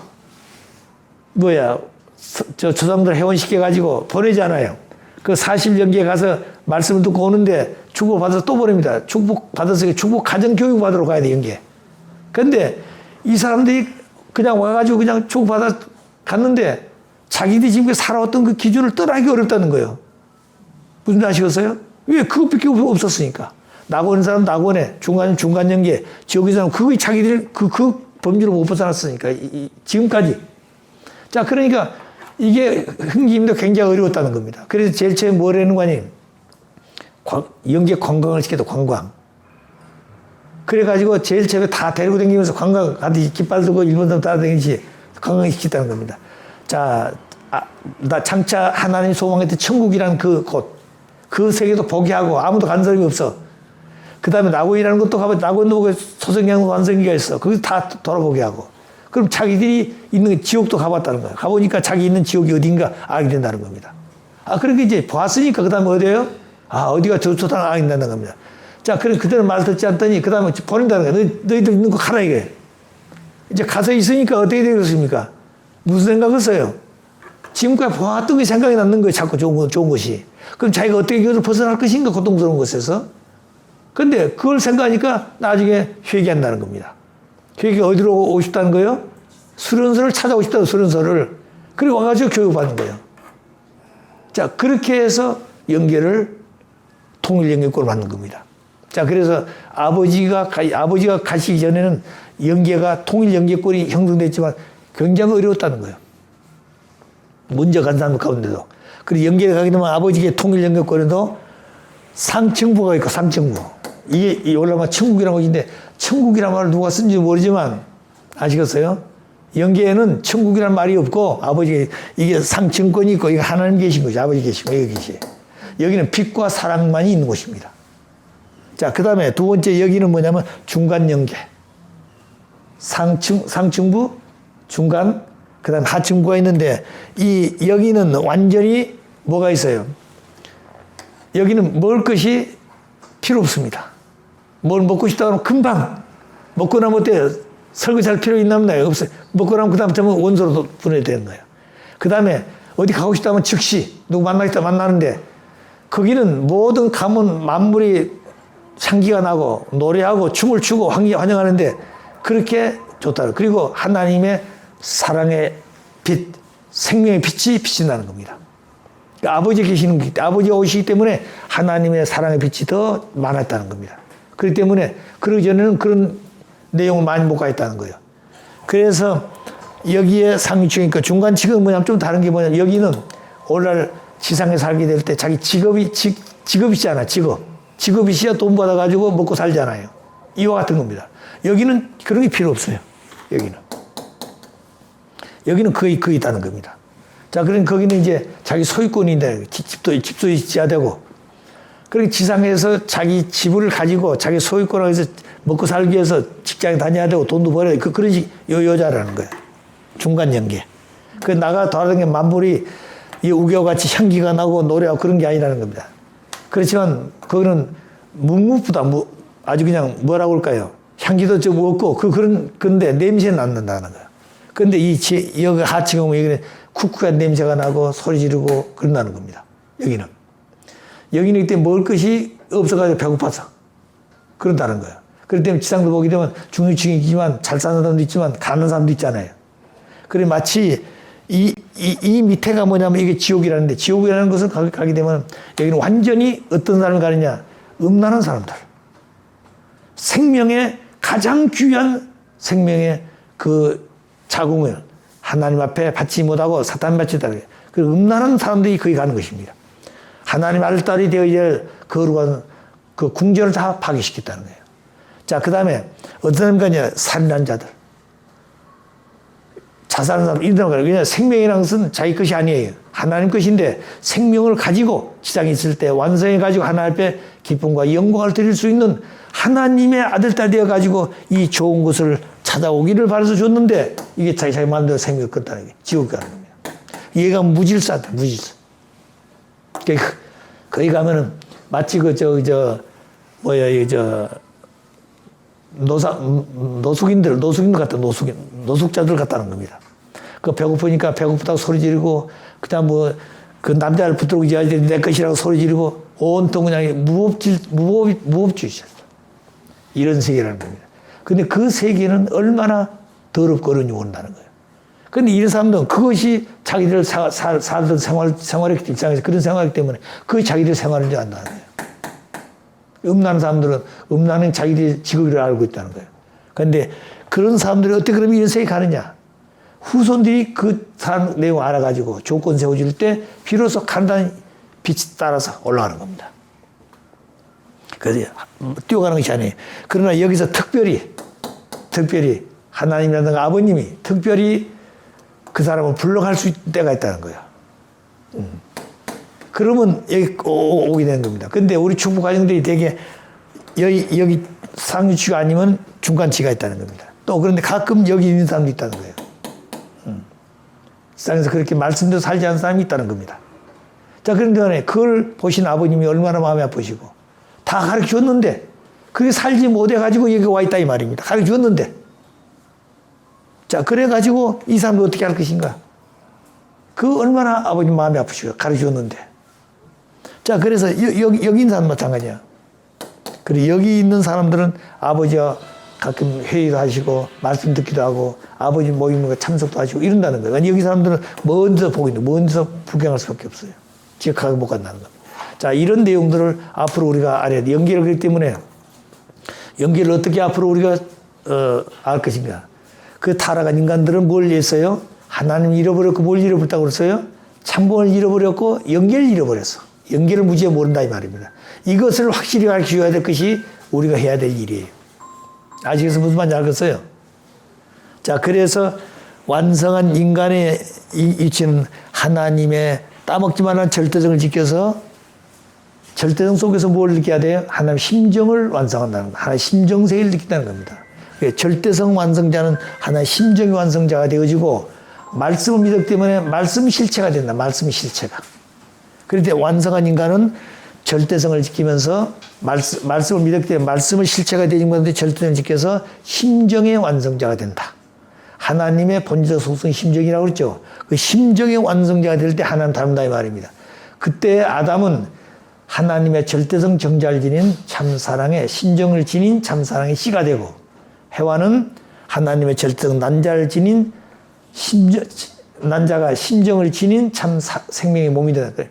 조상들 회원시켜가지고 보내잖아요. 그 40연계에 가서 말씀을 듣고 오는데 축복 받아서 또 보냅니다. 축복 받아서 축복 가정 교육 받으러 가야 돼, 연계. 근데 이 사람들이 그냥 와가지고 그냥 축복 받아 갔는데 자기들이 지금 살아왔던 그 기준을 떠나기 어렵다는 거예요. 무슨 말 아시겠어요? 왜? 그것밖에 없었으니까. 낙원 사람 낙원에 중간 연계, 지옥의 사람 그거 자기들 그 범주를 못 벗어났으니까 지금까지. 자, 그러니까 이게 흥김도 굉장히 어려웠다는 겁니다. 그래서 제일 처음에 뭘 하는 거 아니에요? 연계 관광을 시켜도 관광. 그래가지고 제일 처음에 다 데리고 다니면서 관광 가듯이 깃발 들고 일본 사람 따라다니듯이 관광을 시켰다는 겁니다. 자, 나 장차 하나님 소망했던 천국이라는 그 곳, 그 세계도 보게 하고 아무도 간 사람이 없어. 그 다음에 낙원이라는 것도 가면 낙원도 소성향 완성기가 있어. 거기 다 돌아보게 하고. 그럼 자기들이 있는 지옥도 가봤다는 거예요. 가보니까 자기 있는 지옥이 어딘가 알게 된다는 겁니다. 그렇게 이제 봤으니까 그 다음에 어디예요? 어디가 좋다는 알게 된다는 겁니다. 자, 그래, 그때는 말 듣지 않더니 그 다음에 보낸다는 거예요. 너희들 있는 거 가라 이게. 이제 가서 있으니까 어떻게 되겠습니까? 무슨 생각을 써요? 지금까지 보았던 게 생각이 나는 거예요. 자꾸 좋은 것이. 그럼 자기가 어떻게 이것을 벗어날 것인가? 고통스러운 것에서. 근데 그걸 생각하니까 나중에 회개한다는 겁니다. 회개 어디로 오고 싶다는 거예요? 수련소를 찾아오고 싶다는 수련소를. 그리고 와가지고 교육받는 거예요. 자, 그렇게 해서 연계를 통일 연계권을 받는 겁니다. 자, 그래서 아버지가 가시기 전에는 연계가 통일 연계권이 형성됐지만 굉장히 어려웠다는 거예요. 먼저 간 사람 가운데도. 그리고 연계가 가게 되면 아버지의 통일 연계권에도 상층부가 있고 상층부. 이게 올라가면 천국이라는 것인데 천국이라는 말을 누가 쓴지 모르지만 아시겠어요? 연계에는 천국이라는 말이 없고 아버지 이게 상층권이 있고 이게 하나님 계신 거죠. 아버지 계시고 여기 계시. 여기는 빛과 사랑만이 있는 곳입니다. 자, 그 다음에 두 번째 여기는 뭐냐면 중간 연계. 상층부, 중간, 그 다음에 하층부가 있는데 여기는 완전히 뭐가 있어요? 여기는 먹을 것이 필요 없습니다. 뭘 먹고 싶다 하면 금방 먹고 나면 어때요? 설거지할 필요 있나 없나요? 없어요. 먹고 나면 그 다음 점은 원소로 분해야 되는 거예요. 그 다음에 어디 가고 싶다 하면 즉시 누구 만나고 싶다 만나는데 거기는 모든 가문 만물이 향기가 나고 노래하고 춤을 추고 환영하는데 그렇게 좋다. 그리고 하나님의 사랑의 빛, 생명의 빛이 비친다는 겁니다. 그러니까 아버지 계시는 게 아버지가 오시기 때문에 하나님의 사랑의 빛이 더 많았다는 겁니다. 그렇기 때문에 그러기 전에는 그런 내용을 많이 못 가있다는 거예요. 그래서 여기에 상위층이니까 중간층은 뭐냐면 좀 다른 게 뭐냐면 여기는 오늘날 지상에 살게 될 때 자기 직업이 있잖아, 직업. 직업이 있어야 돈 받아가지고 먹고 살잖아요. 이와 같은 겁니다. 여기는 그런 게 필요 없어요. 여기는 거의 있다는 겁니다. 자, 그러니 거기는 이제 자기 소유권인데 집도 있어야 되고, 그렇게 지상에서 자기 지분을 가지고 자기 소유권을 해서 먹고 살기 위해서 직장에 다녀야 되고 돈도 벌어야 돼. 그런 여자라는 거예요. 중간 연계. 그 나가 다른 게 만물이 이 우겨같이 향기가 나고 노래하고 그런 게 아니라는 겁니다. 그렇지만 그거는 묵묵부다. 아주 그냥 뭐라고 할까요? 향기도 좀 없고 그런데 냄새는 안 난다는 거예요. 근데 여기 하층에 오면 여기는 쿡쿡한 냄새가 나고 소리 지르고 그런다는 겁니다. 여기는 이때 먹을 것이 없어가지고 배고파서 그런다는 거예요. 그렇기 때문에 지상도 보게 되면 중류층이지만 잘 사는 사람도 있지만 가난한 사람도 있잖아요. 그래 마치 이 밑에가 뭐냐면 이게 지옥이라는데, 지옥이라는 것을 가게 되면 여기는 완전히 어떤 사람을 가느냐, 음란한 사람들, 생명의 가장 귀한 생명의 그 자궁을 하나님 앞에 받지 못하고 사탄 받치다. 그 음란한 사람들이 거기 가는 것입니다. 하나님 알딸이 되어야 될 거룩한 그 궁전을 다 파괴시켰다는 거예요. 자, 그 다음에 어떤 사람이 가냐, 살인한 자들, 자살하는 사람, 이런 사람. 왜냐하면 생명이라는 것은 자기 것이 아니에요. 하나님 것인데 생명을 가지고 지상에 있을 때 완성해 가지고 하나님 앞에 기쁨과 영광을 드릴 수 있는 하나님의 아들, 딸 되어 가지고 이 좋은 것을 찾아오기를 바라서 줬는데 이게 자기 마음대로 생명을 끊다는 게 지옥 가는 겁니다. 얘가 무질서하다, 무질서. 거기 가면은 마치 노숙인들 같다, 노숙자들 같다는 겁니다. 그 배고프니까 배고프다고 소리 지르고, 그다음 그 남자를 붙들고 이제 내 것이라고 소리 지르고, 온통 그냥 무법주의자. 이런 세계라는 겁니다. 근데 그 세계는 얼마나 더럽고 어려운지 모른다는 거예요. 근데 이런 사람들은 그것이 자기들 살던 생활의 입장에서 그런 생활이기 때문에 그게 자기들 생활인 줄 안다는 거예요. 음란한 사람들은 음란한 자기들의 직업을 알고 있다는 거예요. 그런데 그런 사람들이 어떻게 그러면 이런 세계에 가느냐? 후손들이 그 사람 내용 알아가지고 조건 세워줄 때 비로소 간단히 빛이 따라서 올라가는 겁니다. 그래서 뛰어가는 것이 아니에요. 그러나 여기서 특별히 하나님이라든가 아버님이 특별히 그 사람을 불러갈 수 있는 때가 있다는 거예요. 그러면 여기 오게 되는 겁니다. 근데 우리 축복 가정들이 되게 여기 상류치가 아니면 중간치가 있다는 겁니다. 또 그런데 가끔 여기 있는 사람도 있다는 거예요. 세상에서 그렇게 말씀대로 살지 않는 사람이 있다는 겁니다. 자, 그런데 그걸 보신 아버님이 얼마나 마음이 아프시고 다 가르쳐 줬는데 그게 살지 못해가지고 여기 와 있다 이 말입니다. 가르쳐 줬는데. 자, 그래가지고 이 사람도 어떻게 할 것인가? 그 얼마나 아버님 마음이 아프시고 가르쳐 줬는데. 자, 그래서 여기 있는 사람 마찬가지야. 그리고 여기 있는 사람들은 아버지와 가끔 회의도 하시고 말씀 듣기도 하고 아버지 모임에 참석도 하시고 이런다는 거예요. 여기 사람들은 먼저 보고 있는, 먼저 구경할 수밖에 없어요. 지역하게 못 간다는 겁니다. 자, 이런 내용들을 앞으로 우리가 알아야 돼. 연계를 그렇기 때문에 연계를 어떻게 앞으로 우리가 알 것인가. 그 타락한 인간들은 뭘 했어요? 하나님 잃어버렸고 뭘 잃어버렸다고 그랬어요? 참본을 잃어버렸고 연계를 잃어버렸어. 연계를 무지에 모른다 이 말입니다. 이것을 확실히 가르쳐줘야 될 것이 우리가 해야 될 일이에요. 아직에서 무슨 말인지 알겠어요? 자, 그래서 완성한 인간의 이치는 하나님의 따먹지 말라는 절대성을 지켜서 절대성 속에서 뭘 느껴야 돼요? 하나님의 심정을 완성한다는 거. 하나님의 심정세계를 느낀다는 겁니다. 절대성 완성자는 하나의 심정의 완성자가 되어지고 말씀을 믿었기 때문에 말씀 실체가 된다. 말씀의 실체가. 그런데 완성한 인간은 절대성을 지키면서 말씀을 믿었기 때문에 말씀의 실체가 되는 건데 절대성을 지켜서 심정의 완성자가 된다. 하나님의 본질적 속성 심정이라고 그랬죠. 그 심정의 완성자가 될 때 하나님 닮는다 이 말입니다. 그때 아담은 하나님의 절대성 정자를 지닌 참사랑의 심정을 지닌 참사랑의 씨가 되고 해와는 하나님의 절대성 난자를 지닌 난자가 심정을 지닌 참 생명의 몸이 되다.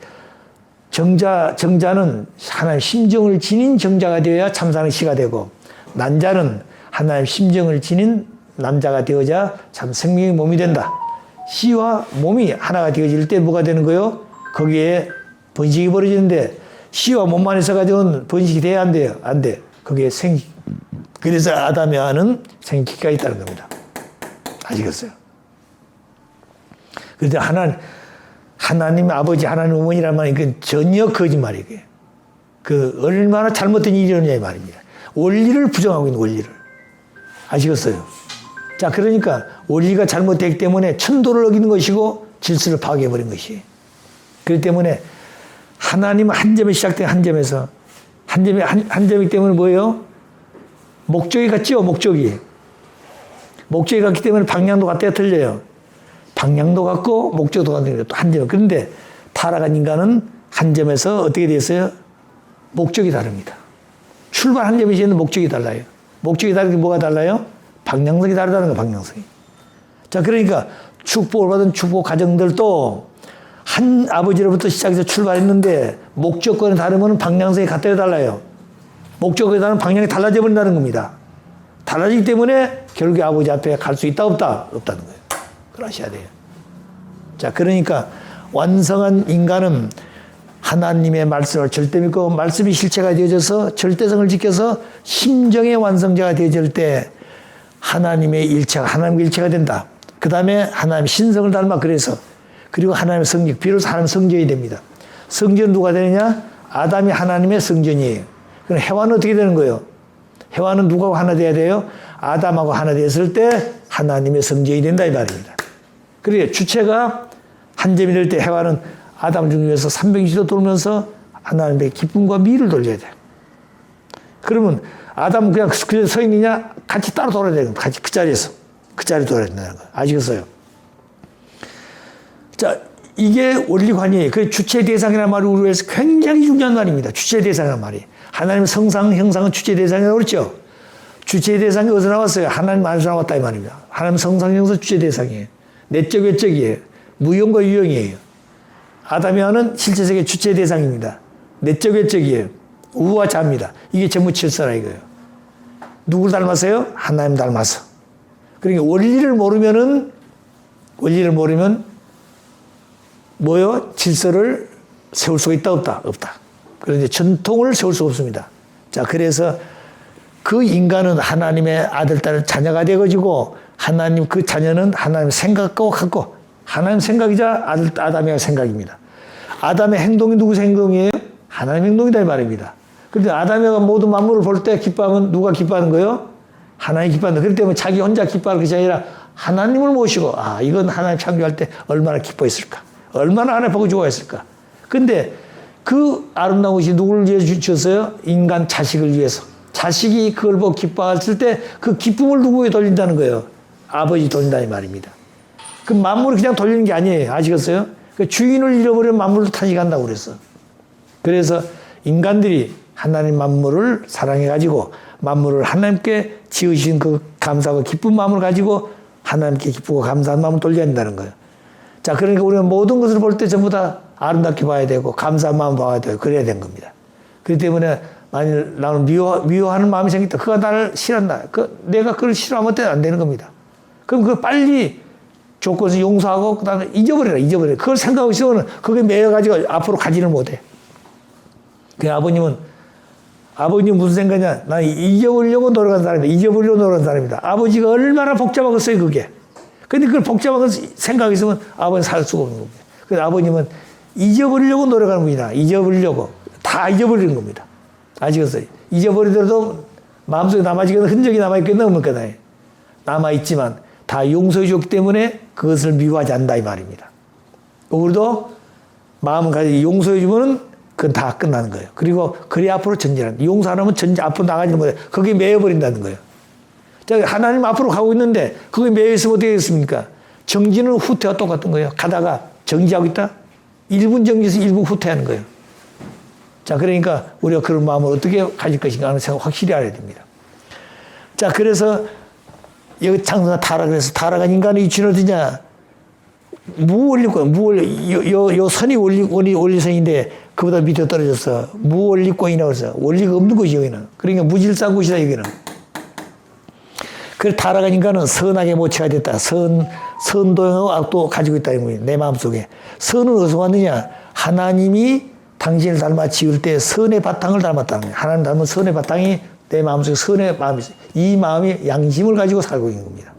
정자는 하나님 심정을 지닌 정자가 되어야 참사랑의 씨가 되고 난자는 하나님 심정을 지닌 남자가 되어야 참 생명의 몸이 된다. 씨와 몸이 하나가 되어질 때 뭐가 되는 거요? 거기에 번식이 벌어지는데 씨와 몸만 있어가지고는 번식이 돼야 안 돼요. 안 돼. 그게 그래서 아담의 아는 생기가 있다는 겁니다. 아시겠어요? 그런데 하나님 아버지, 하나님 어머니란 말이 그 전혀 거짓말이에요. 그 얼마나 잘못된 일이었냐 이 말입니다. 원리를 부정하고 있는 원리를. 아시겠어요? 자, 그러니까 원리가 잘못되기 때문에 천도를 어기는 것이고 질서를 파괴해버린 것이에요. 그렇기 때문에 하나님은 한 점에 시작된 한 점에서 한 점이기 때문에 뭐예요? 목적이 같죠, 목적이. 목적이 같기 때문에 방향도 같아야 틀려요. 방향도 같고 목적도 같은 게 또 한 점. 그런데 타락한 인간은 한 점에서 어떻게 됐어요? 목적이 다릅니다. 출발 한 점이 있는 목적이 달라요. 목적이 다르게 뭐가 달라요? 방향성이 다르다는 거예요, 방향성이. 자, 그러니까 축복을 받은 축복 가정들도 한 아버지로부터 시작해서 출발했는데 목적과는 다르면 방향성이 같아야 달라요. 목적에 따른 방향이 달라져 버린다는 겁니다. 달라지기 때문에 결국에 아버지 앞에 갈 수 있다 없다? 없다는 거예요. 그걸 아셔야 돼요. 자, 그러니까 완성한 인간은 하나님의 말씀을 절대 믿고 말씀이 실체가 되어져서 절대성을 지켜서 심정의 완성자가 되어질 때 하나님의 일체가 하나님의 일체가 된다. 그 다음에 하나님의 신성을 닮아 그래서 그리고 하나님의 성전, 비로소 하나님의 성전이 됩니다. 성전은 누가 되느냐? 아담이 하나님의 성전이에요. 그럼 해와는 어떻게 되는 거예요? 해와는 누구하고 하나 돼야 돼요? 아담하고 하나 됐을 때 하나님의 성전이 된다 이 말입니다. 그러니까 주체가 한 점이 될 때 해와는 아담 중에서 360도 돌면서 하나님의 기쁨과 미를 돌려야 돼요. 그러면 아담은 그냥 그냥 서 있느냐? 같이 따로 돌아야 돼요. 같이 그 자리에서. 그 자리 돌아야 된다는 거예요. 아시겠어요? 자, 이게 원리관이에요. 그 주체 대상이라는 말이 우리 위해서 굉장히 중요한 말입니다. 주체 대상이라는 말이. 하나님 성상, 형상은 주체 대상이라고 그랬죠. 주체 대상이 어디서 나왔어요? 하나님 안에서 나왔다 이 말입니다. 하나님 성상, 형상 주체 대상이에요. 내적, 외적이에요. 무형과 유형이에요. 아담이 하는 실체적인 주체 대상입니다. 내적, 외적이에요. 우와 자입니다. 이게 전부 질서라 이거예요. 누구를 닮았어요? 하나님 닮았어. 그러니까 원리를 모르면 뭐요? 질서를 세울 수가 있다 없다? 없다. 그런데 전통을 세울 수가 없습니다. 자, 그래서 그 인간은 하나님의 아들, 딸, 자녀가 되어가지고 하나님 그 자녀는 하나님 생각과 같고 하나님 생각이자 아담의 생각입니다. 아담의 행동이 누구 행동이에요? 하나님의 행동이다 이 말입니다. 그런데 아담이가 모든 만물을 볼 때 기뻐하면 누가 기뻐하는 거예요? 하나님 기뻐한다. 그렇기 때문에 자기 혼자 기뻐할 것이 아니라 하나님을 모시고 이건 하나님 창조할 때 얼마나 기뻐했을까? 얼마나 하나님 보고 좋아했을까? 근데 그 아름다운 것이 누구를 위해 주셨어요? 인간 자식을 위해서. 자식이 그걸 보고 기뻐했을 때 그 기쁨을 누구에게 돌린다는 거예요? 아버지 돌린다 이 말입니다. 그 만물을 그냥 돌리는 게 아니에요. 아시겠어요? 그 주인을 잃어버리면 만물도 탄식한다고 그랬어. 그래서 인간들이 하나님 만물을 사랑해가지고 만물을 하나님께 지으신 그 감사하고 기쁜 마음을 가지고 하나님께 기쁘고 감사한 마음을 돌려야 한다는 거예요. 자, 그러니까 우리가 모든 것을 볼 때 전부 다 아름답게 봐야 되고 감사한 마음 봐야 되고 그래야 되는 겁니다. 그렇기 때문에 만일 나는 미워하는 마음이 생겼다. 그가 나를 싫어한다. 내가 그걸 싫어하면 안 되는 겁니다. 그럼 그걸 빨리 조건을 용서하고 그다음에 잊어버려. 그걸 생각하고 있으면 그게 매여가지고 앞으로 가지를 못해. 그 아버님 무슨 생각이냐? 나 잊어버리려고 노력하는 사람입니다. 아버지가 얼마나 복잡하겠어요, 그게. 근데 그걸 복잡한 생각이 있으면 아버지는 살 수가 없는 겁니다. 그래서 아버님은 잊어버리려고 노력하는 분이다. 다 잊어버리는 겁니다. 아시겠어요? 잊어버리더라도 마음속에 남아지거나 흔적이 남아있겠나 없는 거다. 남아있지만 다 용서해 줬기 때문에 그것을 미워하지 않는다 이 말입니다. 우리도 마음을 가지고 용서해 주면은 그건 다 끝나는 거예요. 그리고 그래 앞으로 전진한다. 용서 안 하면 앞으로 나가지는 못해. 거기에 매여버린다는 거예요. 자, 하나님 앞으로 가고 있는데 거기에 매여있으면 어떻게 되겠습니까? 정지는 후퇴와 똑같은 거예요. 가다가 정지하고 있다? 1분 정지해서 1분 후퇴하는 거예요. 자, 그러니까 우리가 그런 마음을 어떻게 가질 것인가 하는 생각 확실히 알아야 됩니다. 자, 그래서 여기 창조나 타락을 해서 타락한 인간의 위치는 어디냐? 요 선이 원리선인데 그보다 밑에 떨어져서 무원리권이라고 해서 원리가 없는 것이 여기는. 그러니까 무질서한 곳이다 여기는. 그래서 타락한 인간은 선악의 모체가 됐다. 선도형하고 악도 가지고 있다. 내 마음속에. 선은 어디서 왔느냐? 하나님이 당신을 닮아 지을 때 선의 바탕을 닮았다는 거예요. 하나님 닮은 선의 바탕이 내 마음속에 선의 마음이 있어요. 이 마음이 양심을 가지고 살고 있는 겁니다.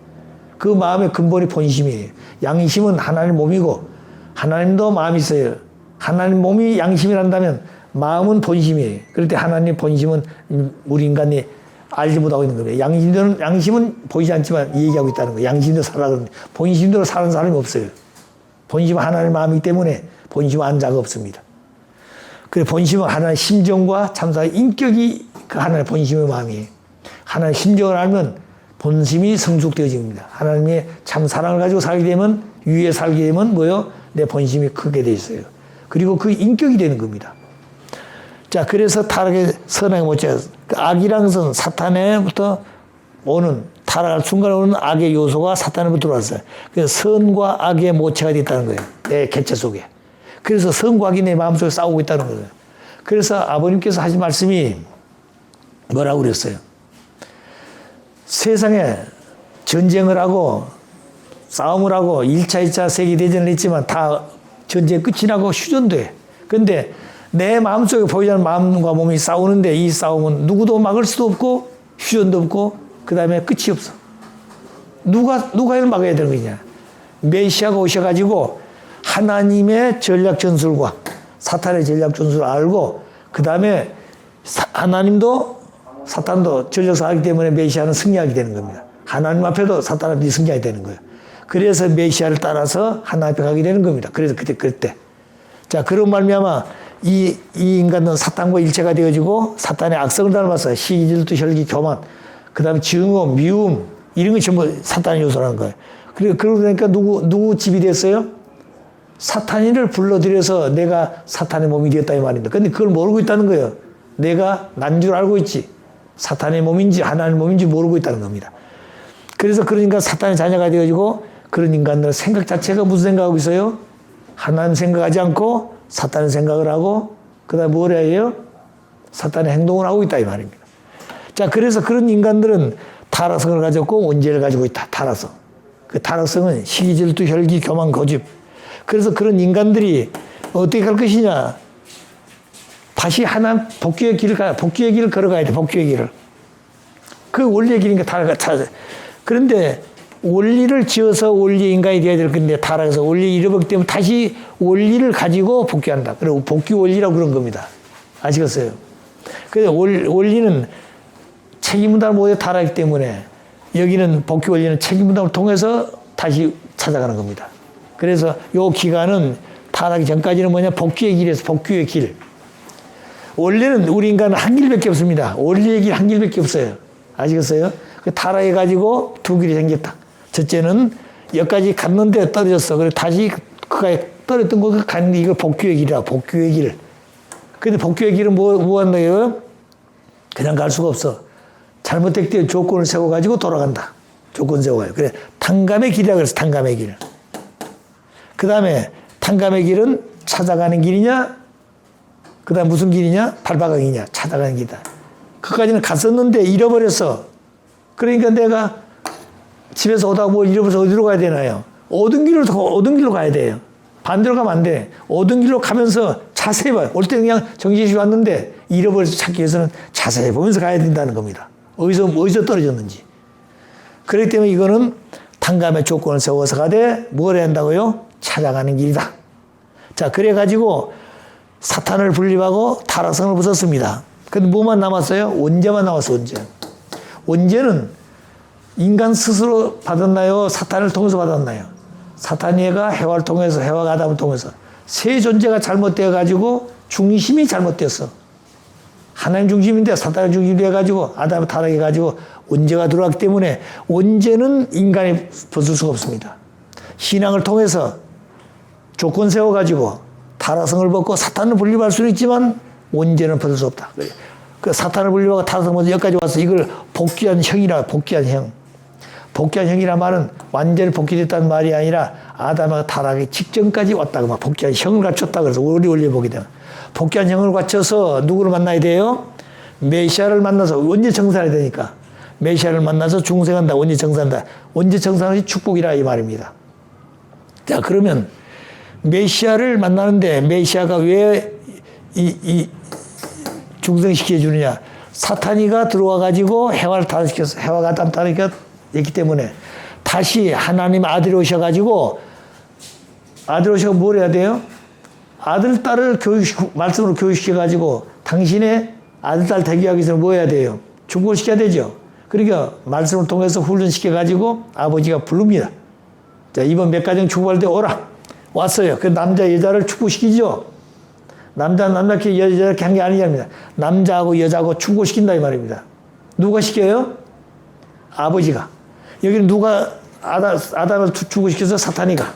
그 마음의 근본이 본심이에요. 양심은 하나님 몸이고 하나님도 마음이 있어요. 하나님 몸이 양심이란다면 마음은 본심이에요. 그럴 때 하나님 본심은 우리 인간이 알지 못하고 있는 겁니다. 양심은 보이지 않지만 얘기하고 있다는 거예요. 양심대로 살아 그러는데 본심대로 사는 사람이 없어요. 본심은 하나님의 마음이기 때문에 본심은 안 자가 없습니다. 그래서 본심은 하나님의 심정과 참사의 인격이 그 하나님의 본심의 마음이에요. 하나님의 심정을 알면 본심이 성숙되어집니다. 하나님의 참 사랑을 가지고 살게 되면 위에 살게 되면 뭐요? 내 본심이 크게 돼 있어요. 그리고 그 인격이 되는 겁니다. 자, 그래서 타락의 선악의 모체가 악이라는 것은 사탄에부터 오는 타락할 순간에 오는 악의 요소가 사탄으로부터 들어왔어요. 그래서 선과 악의 모체가 됐다는 거예요. 내 개체 속에. 그래서 선과 악이 내 마음속에 싸우고 있다는 거예요. 그래서 아버님께서 하신 말씀이 뭐라고 그랬어요? 세상에 전쟁을 하고 싸움을 하고 1차, 2차 세계대전을 했지만 다 전쟁 끝이 나고 휴전돼. 근데 내 마음속에 보이지 않는 마음과 몸이 싸우는데 이 싸움은 누구도 막을 수도 없고 휴전도 없고 그 다음에 끝이 없어. 누가 이걸 막아야 되는 거냐. 메시아가 오셔가지고 하나님의 전략 전술과 사탄의 전략 전술을 알고 그 다음에 하나님도 사탄도 전력을 하기 때문에 메시아는 승리하게 되는 겁니다. 하나님 앞에도 사탄 앞에 승리하게 되는 거예요. 그래서 메시아를 따라서 하나님 앞에 가게 되는 겁니다. 그래서 그때. 자, 그런 말미암아 이 인간은 사탄과 일체가 되어지고 사탄의 악성을 닮았어요. 시기, 질투, 혈기, 교만, 그 다음에 증오, 미움 이런 게 전부 사탄의 요소라는 거예요. 그러니까 누구 집이 됐어요? 사탄이를 불러들여서 내가 사탄의 몸이 되었다 이 말입니다. 근데 그걸 모르고 있다는 거예요. 내가 난 줄 알고 있지. 사탄의 몸인지 하나님의 몸인지 모르고 있다는 겁니다. 그래서 그러니까 사탄의 자녀가 되어지고 그런 인간들 생각 자체가 무슨 생각하고 있어요? 하나님 생각하지 않고 사탄의 생각을 하고 그 다음에 뭘 해요? 사탄의 행동을 하고 있다 이 말입니다. 자, 그래서 그런 인간들은 타락성을 가졌고 원죄를 가지고 있다. 타락성. 그 타락성은 시기, 질투, 혈기, 교만, 고집. 그래서 그런 인간들이 어떻게 갈 것이냐? 다시 하나님 복귀의 길을 복귀의 길을 걸어가야 돼. 복귀의 길을. 그 원리의 길이니까 타락을 찾아. 그런데 원리를 지어서 원리의 인간이 되어야 될 건데 타락해서 원리 잃어버리기 때문에 다시 원리를 가지고 복귀한다. 그리고 복귀 원리라고 그런 겁니다. 아시겠어요? 그래서 원리는 책임 분담을 못해 타락하기 때문에 여기는 복귀 원리는 책임 분담을 통해서 다시 찾아가는 겁니다. 그래서 이 기간은 타락이 전까지는 뭐냐? 복귀의 길에서 복귀의 길. 원래는 우리 인간은 한 길밖에 없습니다. 원리의 길 한 길밖에 없어요. 아시겠어요? 그 타락해가지고 두 길이 생겼다. 첫째는 여기까지 갔는데 떨어졌어. 그래서 다시 그가 떨어졌던 거 갔는데 이걸 복귀의 길이라. 복귀의 길. 근데 복귀의 길은 뭐 하는 거예요? 그냥 갈 수가 없어. 잘못될 때 조건을 세워가지고 돌아간다. 조건 세워가요. 그래. 탕감의 길이라고 그래서 탕감의 길. 그 다음에 탕감의 길은 찾아가는 길이냐? 그 다음 무슨 길이냐? 발바닥이냐? 찾아가는 길이다. 그까지는 갔었는데 잃어버렸어. 그러니까 내가 집에서 오다가 뭘 잃어버려서 어디로 가야 되나요? 오던 길로 가야 돼요. 반대로 가면 안 돼. 오던 길로 가면서 자세히 봐요. 올 때 그냥 정신이 왔는데 잃어버려서 찾기 위해서는 자세히 보면서 가야 된다는 겁니다. 어디서 떨어졌는지. 그렇기 때문에 이거는 탕감의 조건을 세워서 가되 뭘 해야 한다고요? 찾아가는 길이다. 자, 그래가지고 사탄을 분립하고 타락성을 부쉈습니다. 근데 뭐만 남았어요? 원죄만 남았어, 원죄. 원죄는 인간 스스로 받았나요? 사탄을 통해서 받았나요? 사탄이가 해와를 통해서, 해와가 아담을 통해서. 세 존재가 잘못되어가지고 중심이 잘못됐어. 하나님 중심인데 사탄의 중심이 돼가지고 아담을 타락해가지고 원죄가 들어왔기 때문에 원죄는 인간이 벗을 수가 없습니다. 신앙을 통해서 조건 세워가지고 타락성을 벗고 사탄을 분립할 수는 있지만 원죄는 벗을 수 없다. 그 사탄을 분립하고 타락성을 벗어 여기까지 와서 이걸 복귀한 형이라, 복귀한 형. 복귀한 형이란 말은 완전히 복귀됐다는 말이 아니라 아담과 타락의 직전까지 왔다고 막 복귀한 형을 갖췄다. 그래서 원리에 보게 되면. 복귀한 형을 갖춰서 누구를 만나야 돼요? 메시아를 만나서 원죄 청산해야 되니까. 메시아를 만나서 중생한다. 원죄 청산한다. 원죄 청산이 축복이라 이 말입니다. 자, 그러면 메시아를 만나는데 메시아가 왜 이 중생시켜 주느냐? 사탄이가 들어와 가지고 해와를 타락시켜서 해와가 아담 타락했기 때문에 다시 하나님 아들이 오셔 가지고 아들 오셔서 뭘 해야 돼요? 아들 딸을 말씀으로 교육시켜 가지고 당신의 아들 딸 되기 위해서 뭐 해야 돼요? 중고를 시켜야 되죠. 그러니까 말씀을 통해서 훈련시켜 가지고 아버지가 부릅니다. 자, 이번 몇 가정 축복할 때 오라. 왔어요. 그 남자 여자를 축복시키죠. 남자끼리 여자끼리 한 게 아니랍니다. 남자하고 여자하고 축복시킨다 이 말입니다. 누가 시켜요? 아버지가. 여기는 누가 아담을 축복시켜서 사탄이가.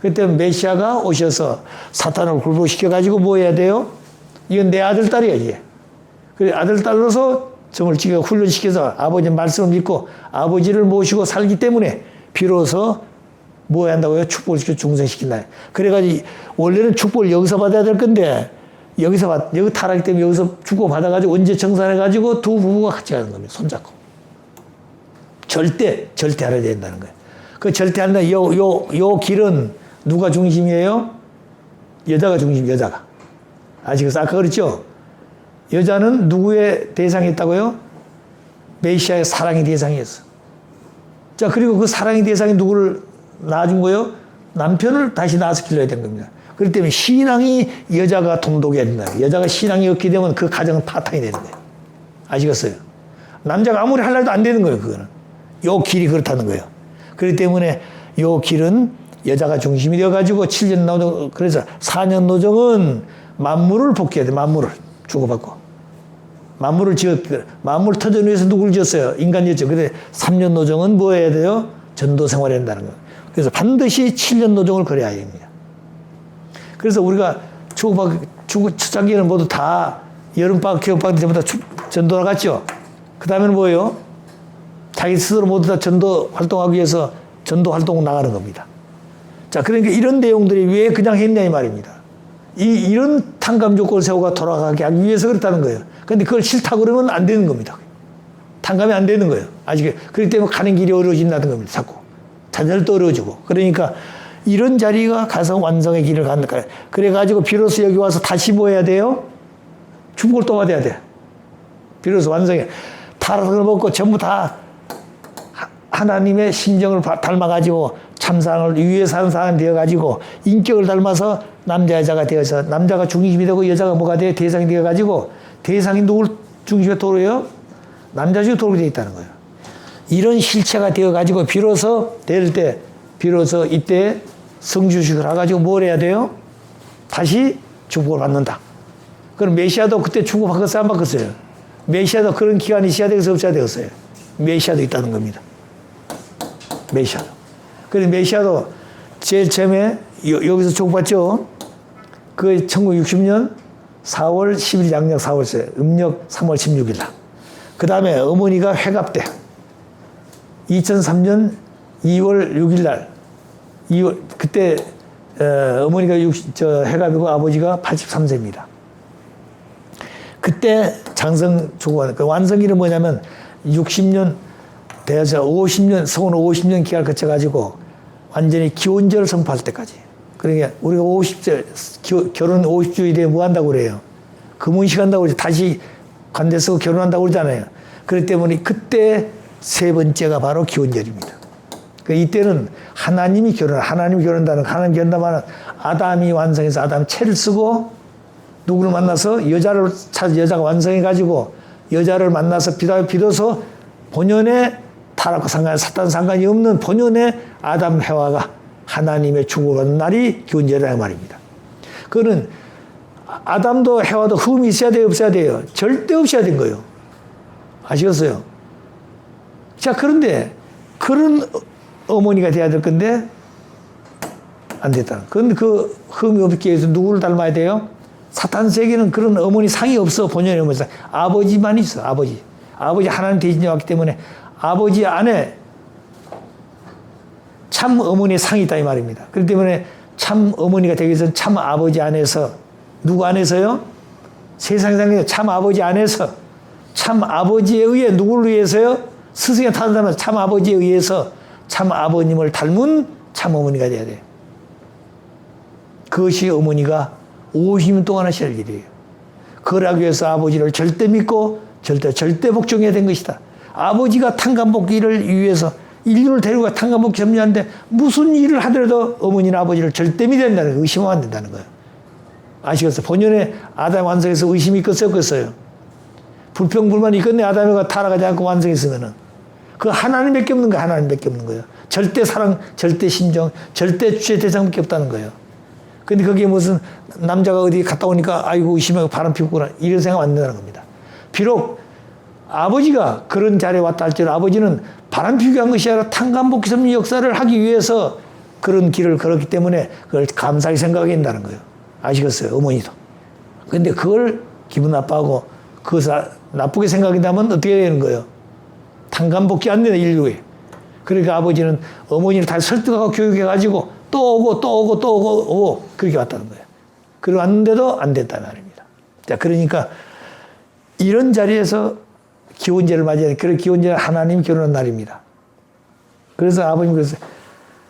그때 메시아가 오셔서 사탄을 굴복시켜가지고 뭐 해야 돼요? 이건 내 아들 딸이야, 이게. 그래, 아들 딸로서 점을 찍어 훈련시켜서 아버지 말씀을 믿고 아버지를 모시고 살기 때문에 비로소 뭐 해야 한다고요? 축복을 시켜 중생시킨다. 그래가지고 원래는 축복을 여기서 받아야 될 건데 여기 타락기 때문에 여기서 축복 받아가지고 언제 정산해가지고 두 부부가 같이 가는 겁니다. 손잡고. 절대 알아야 된다는 거예요. 그 절대 한다. 요 길은 누가 중심이에요? 여자가 중심, 여자가. 아시겠어요? 아까 그랬죠? 여자는 누구의 대상이었다고요? 메시아의 사랑의 대상이었어. 자, 그리고 그 사랑의 대상이 누구를 낳아준 거예요? 남편을 다시 낳아서 길러야 된 겁니다. 그렇기 때문에 신앙이 여자가 동독해야 된다. 여자가 신앙이 없게 되면 그 가정은 파탄이 되는 거예요. 아시겠어요? 남자가 아무리 하려도 안 되는 거예요, 그거는. 요 길이 그렇다는 거예요. 그렇기 때문에 요 길은 여자가 중심이 되어가지고 7년 노정, 그래서 4년 노정은 만물을 복귀해야 돼, 만물을. 주고받고. 만물을 만물 터전 위해서 누구를 지었어요? 인간이었죠. 근데 3년 노정은 뭐 해야 돼요? 전도 생활해야 된다는 거예요. 그래서 반드시 7년 노정을 걸어야 됩니다. 그래서 우리가 초창기에는 모두 다 여름방학, 겨울방학 때마다 전도 나갔죠. 그 다음에는 뭐예요? 자기 스스로 모두 다 전도 활동하기 위해서 전도 활동을 나가는 겁니다. 자, 그러니까 이런 내용들이 왜 그냥 했냐 이 말입니다. 이런 탕감 조건을 세우고 돌아가게 하기 위해서 그렇다는 거예요. 근데 그걸 싫다고 그러면 안 되는 겁니다. 탕감이 안 되는 거예요. 아직 그렇기 때문에 가는 길이 어려워진다는 겁니다. 자꾸. 자녀도 어려워지고. 그러니까 이런 자리가 가서 완성의 길을 가는 거예요. 그래가지고 비로소 여기 와서 다시 뭐 해야 돼요? 축복을 또 받아야 돼. 비로소 완성해. 타락을 먹고 전부 다 하나님의 심정을 닮아가지고 참상을 위에 사는 사람 되어가지고 인격을 닮아서 남자 여자가 되어서 남자가 중심이 되고 여자가 뭐가 돼? 대상이 되어가지고 대상이 누굴 중심에 도로요? 남자 중에 도로 되어 있다는 거예요. 이런 실체가 되어가지고 비로소 비로소 이때 성주식을 해가지고 뭘 해야 돼요? 다시 축복을 받는다. 그럼 메시아도 그때 축복 받았어요? 안 받았어요? 메시아도 그런 기간이 있어야 되겠어요? 없어야 되겠어요? 메시아도 있다는 겁니다. 메시아도. 그래서 메시아도 제일 처음에 여기서 축복받죠? 그 1960년 4월 10일 양력 4월세 음력 3월 16일 날. 그 다음에 어머니가 회갑 때 2003년 2월 6일 날 그때 어머니가 회갑이고 아버지가 83세입니다. 그때 장성 축복하는 그 완성기는 뭐냐면 60년 대여서 50년 성원 50년 기간을 거쳐가지고 완전히 기원절을 선포할 때까지. 그러니까 우리가 50세 결혼 50주일에 뭐 한다고 그래요? 금운식 한다고 그러죠. 다시 관대 쓰고 결혼한다고 그러잖아요. 그렇기 때문에 그때 세 번째가 바로 기원절입니다. 그러니까 이때는 하나님 결혼한다는 아담이 완성해서 아담 채를 쓰고 누구를 만나서 여자를 찾아 여자가 완성해가지고 여자를 만나서 비로소 본연의 타락과 사탄 상관이 없는 본연의 아담 해와가 하나님의 축복을 받는 날이 기원절이라는 말입니다. 그거는 아담도 해와도 흠이 있어야 돼요? 없어야 돼요? 절대 없어야 된 거예요. 아시겠어요? 자, 그런데 그런 어머니가 돼야 될 건데 안 됐다. 그런데 그 흠이 없기 위해서 누구를 닮아야 돼요? 사탄 세계는 그런 어머니 상이 없어. 본연의 어머니 상. 아버지만 있어. 아버지 하나님 대신에 왔기 때문에 아버지 안에 참 어머니의 상이 있다 이 말입니다. 그렇기 때문에 참 어머니가 되기 위해서는 참 아버지 안에서 누구 안에서요? 세상에 참 아버지 안에서 참 아버지에 의해 누구를 위해서요? 스승에 타다면 참 아버지에 의해서 참 아버님을 닮은 참 어머니가 돼야 돼요. 그것이 어머니가 50년 동안 하실 일이에요. 그걸 하기 위해서 아버지를 절대 믿고 절대 복종해야 된 것이다. 아버지가 탕감복귀를 위해서 인류를 데리고 탕감복귀 점령하는데 무슨 일을 하더라도 어머니나 아버지를 절대 믿어야 된다는 거예요. 의심하면 안 된다는 거예요. 아시겠어요? 본연의 아담 완성에서 의심이 있겠어요? 없겠어요? 불평불만이 있겠네. 아담이가 타락하지 않고 완성했으면은. 그 하나님밖에 없는 거예요. 하나님밖에 없는 거예요. 절대 사랑, 절대 신정, 절대 주의 대상밖에 없다는 거예요. 근데 그게 무슨 남자가 어디 갔다 오니까 아이고 의심하고 바람 피우구나 이런 생각 안 된다는 겁니다. 비록 아버지가 그런 자리에 왔다 할지라도 아버지는 바람 피우게 한 것이 아니라 탕감복귀 섭리 역사를 하기 위해서 그런 길을 걸었기 때문에 그걸 감사하게 생각해야 된다는 거예요. 아시겠어요? 어머니도. 근데 그걸 기분 나빠하고 그것을 나쁘게 생각한다면 어떻게 되는 거예요? 탕감복귀 안 되네, 인류에. 그러니까 아버지는 어머니를 다시 설득하고 교육해가지고 또 오고 그렇게 왔다는 거예요. 그리고 왔는데도 안 됐다는 말입니다. 자, 그러니까 이런 자리에서 기원제를 맞이하는 그런 기원제는 하나님 결혼한 날입니다. 그래서 아버님 그래서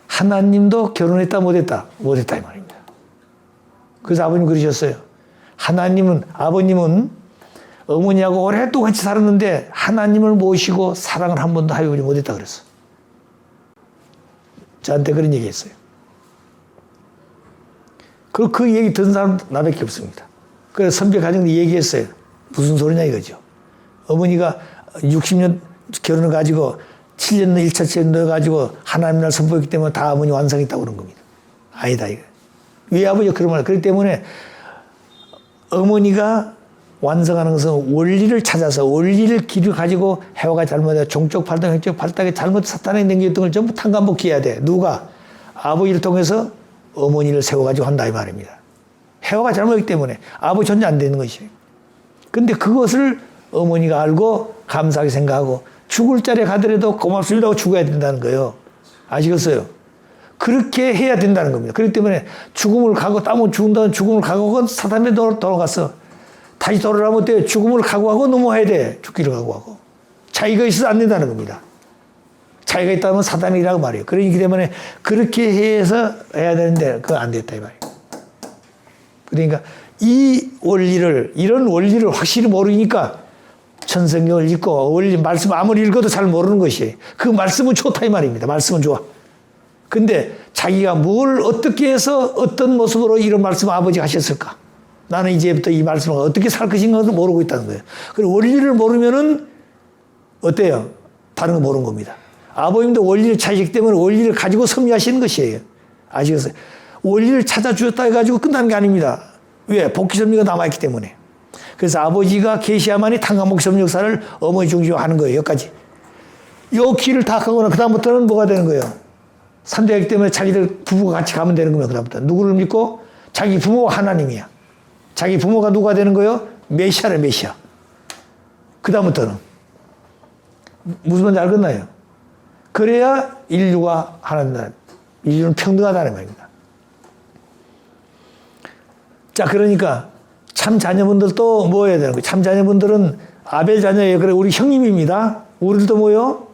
하나님도 결혼했다 못했다 이 말입니다. 그래서 아버님 그러셨어요. 아버님은 어머니하고 오랫동안 같이 살았는데 하나님을 모시고 사랑을 한 번도 하여보지 못했다 그랬어. 저한테 그런 얘기 했어요. 그 얘기 듣는 사람 나밖에 없습니다. 그래서 선배 가정도 얘기했어요. 무슨 소리냐 이거죠. 어머니가 60년 결혼을 가지고 7년 1차 시험 넣어가지고 하나님 날 선포했기 때문에 다 어머니 완성했다고 그런 겁니다. 아니다 이거. 왜 아버지가 그런 말을 그렇기 때문에 어머니가 완성하는 것은 원리를 찾아서 원리를 길을 가지고 해와가 잘못해 종쪽 발달, 획적 발달에 잘못 사탄에 남겼던 걸 전부 탕감복귀해야 돼. 누가? 아버지를 통해서 어머니를 세워가지고 한다 이 말입니다. 해와가 잘못했기 때문에 아버지 존재 안 되는 것이에요. 근데 그것을 어머니가 알고 감사하게 생각하고 죽을 자리에 가더라도 고맙습니다 하고 죽어야 된다는 거예요. 아시겠어요? 그렇게 해야 된다는 겁니다. 그렇기 때문에 죽음을 가고 땀을 죽은다는 죽음을 각오하고 사탄에 돌아갔어. 다시 돌아오면 돼. 죽음을 각오하고 넘어와야 돼. 죽기를 각오하고. 차이가 있어서 안 된다는 겁니다. 차이가 있다면 사단이라고 말이에요. 그렇기 때문에 그렇게 해서 해야 되는데 그거 안 됐다 이 말이에요. 그러니까 이런 원리를 확실히 모르니까 천성경을 읽고 원리 말씀 아무리 읽어도 잘 모르는 것이에요. 그 말씀은 좋다 이 말입니다. 말씀은 좋아. 근데 자기가 뭘 어떻게 해서 어떤 모습으로 이런 말씀을 아버지가 하셨을까? 나는 이제부터 이 말씀을 어떻게 살 것인가도 모르고 있다는 거예요. 그리고 원리를 모르면은 어때요? 다른 거 모르는 겁니다. 아버님도 원리를 찾으시기 때문에 원리를 가지고 섭리하시는 것이에요. 아시겠어요? 원리를 찾아주셨다 해가지고 끝나는 게 아닙니다. 왜? 복귀 섭리가 남아있기 때문에. 그래서 아버지가 계시야만이 탕감복귀 섭리 역사를 어머니 중심으로 하는 거예요. 여기까지. 요 길을 다 가거나 그다음부터는 뭐가 되는 거예요? 산대하기 때문에 자기들 부부가 같이 가면 되는 겁니다. 그다음부터 누구를 믿고? 자기 부모가 하나님이야. 자기 부모가 누가 되는 거예요? 메시아래 메시아. 그다음부터는 무슨 말인지 알겠나요? 그래야 인류가 하나님, 인류는 평등하다는 말입니다. 자, 그러니까 참 자녀분들도 뭐 해야 되는 거예요? 참 자녀분들은 아벨 자녀예요. 그래, 우리 형님입니다. 우리들도 뭐요?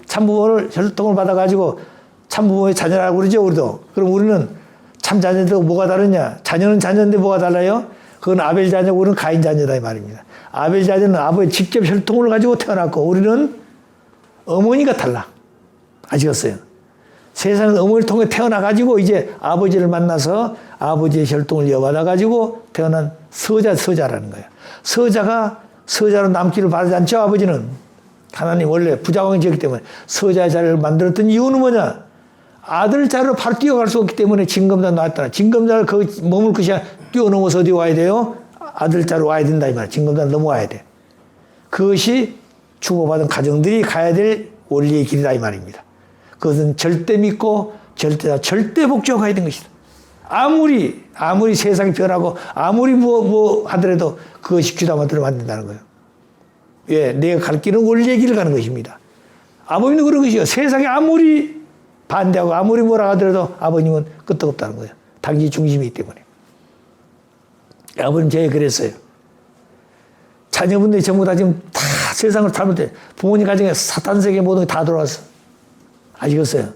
참부모를 혈통을 받아가지고 참부모의 자녀라고 그러죠, 우리도. 그럼 우리는 참 자녀도 뭐가 다르냐? 자녀는 자녀인데 뭐가 달라요? 그건 아벨 자녀고 우리는 가인 자녀다 이 말입니다. 아벨 자녀는 아버지 직접 혈통을 가지고 태어났고 우리는 어머니가 달라. 아시겠어요? 세상에서 어머니를 통해 태어나가지고 이제 아버지를 만나서 아버지의 혈통을 이어받아가지고 태어난 서자라는 거예요. 서자로 남기를 바라지 않죠, 아버지는. 하나님 원래 부자왕이 지었기 때문에 서자의 자리를 만들었던 이유는 뭐냐? 아들 자리로 바로 뛰어갈 수 없기 때문에 징검다 나왔다. 징검다를 거기 머물 것이 아니라 뛰어넘어서 어디 와야 돼요? 아들 자리로 와야 된다 이 말이야. 징검다를 넘어와야 돼. 그것이 주고받은 가정들이 가야 될 원리의 길이다 이 말입니다. 그것은 절대 믿고 절대 복종해야 되는 것이다. 아무리 세상이 변하고 아무리 뭐 하더라도 그것이 귀담아들어 만든다는 거예요. 왜? 내가 갈 길은 원리의 길을 가는 것입니다. 아버님도 그런 것이요. 세상에 아무리 반대하고 아무리 뭐라 하더라도 아버님은 끄떡없다는 거예요. 당신이 중심이기 때문에. 아버님 제가 그랬어요. 자녀분들이 전부 다 지금 다 세상을 잘못해. 부모님 가정에 사탄 세계 모든 게 다 들어왔어. 아시겠어요?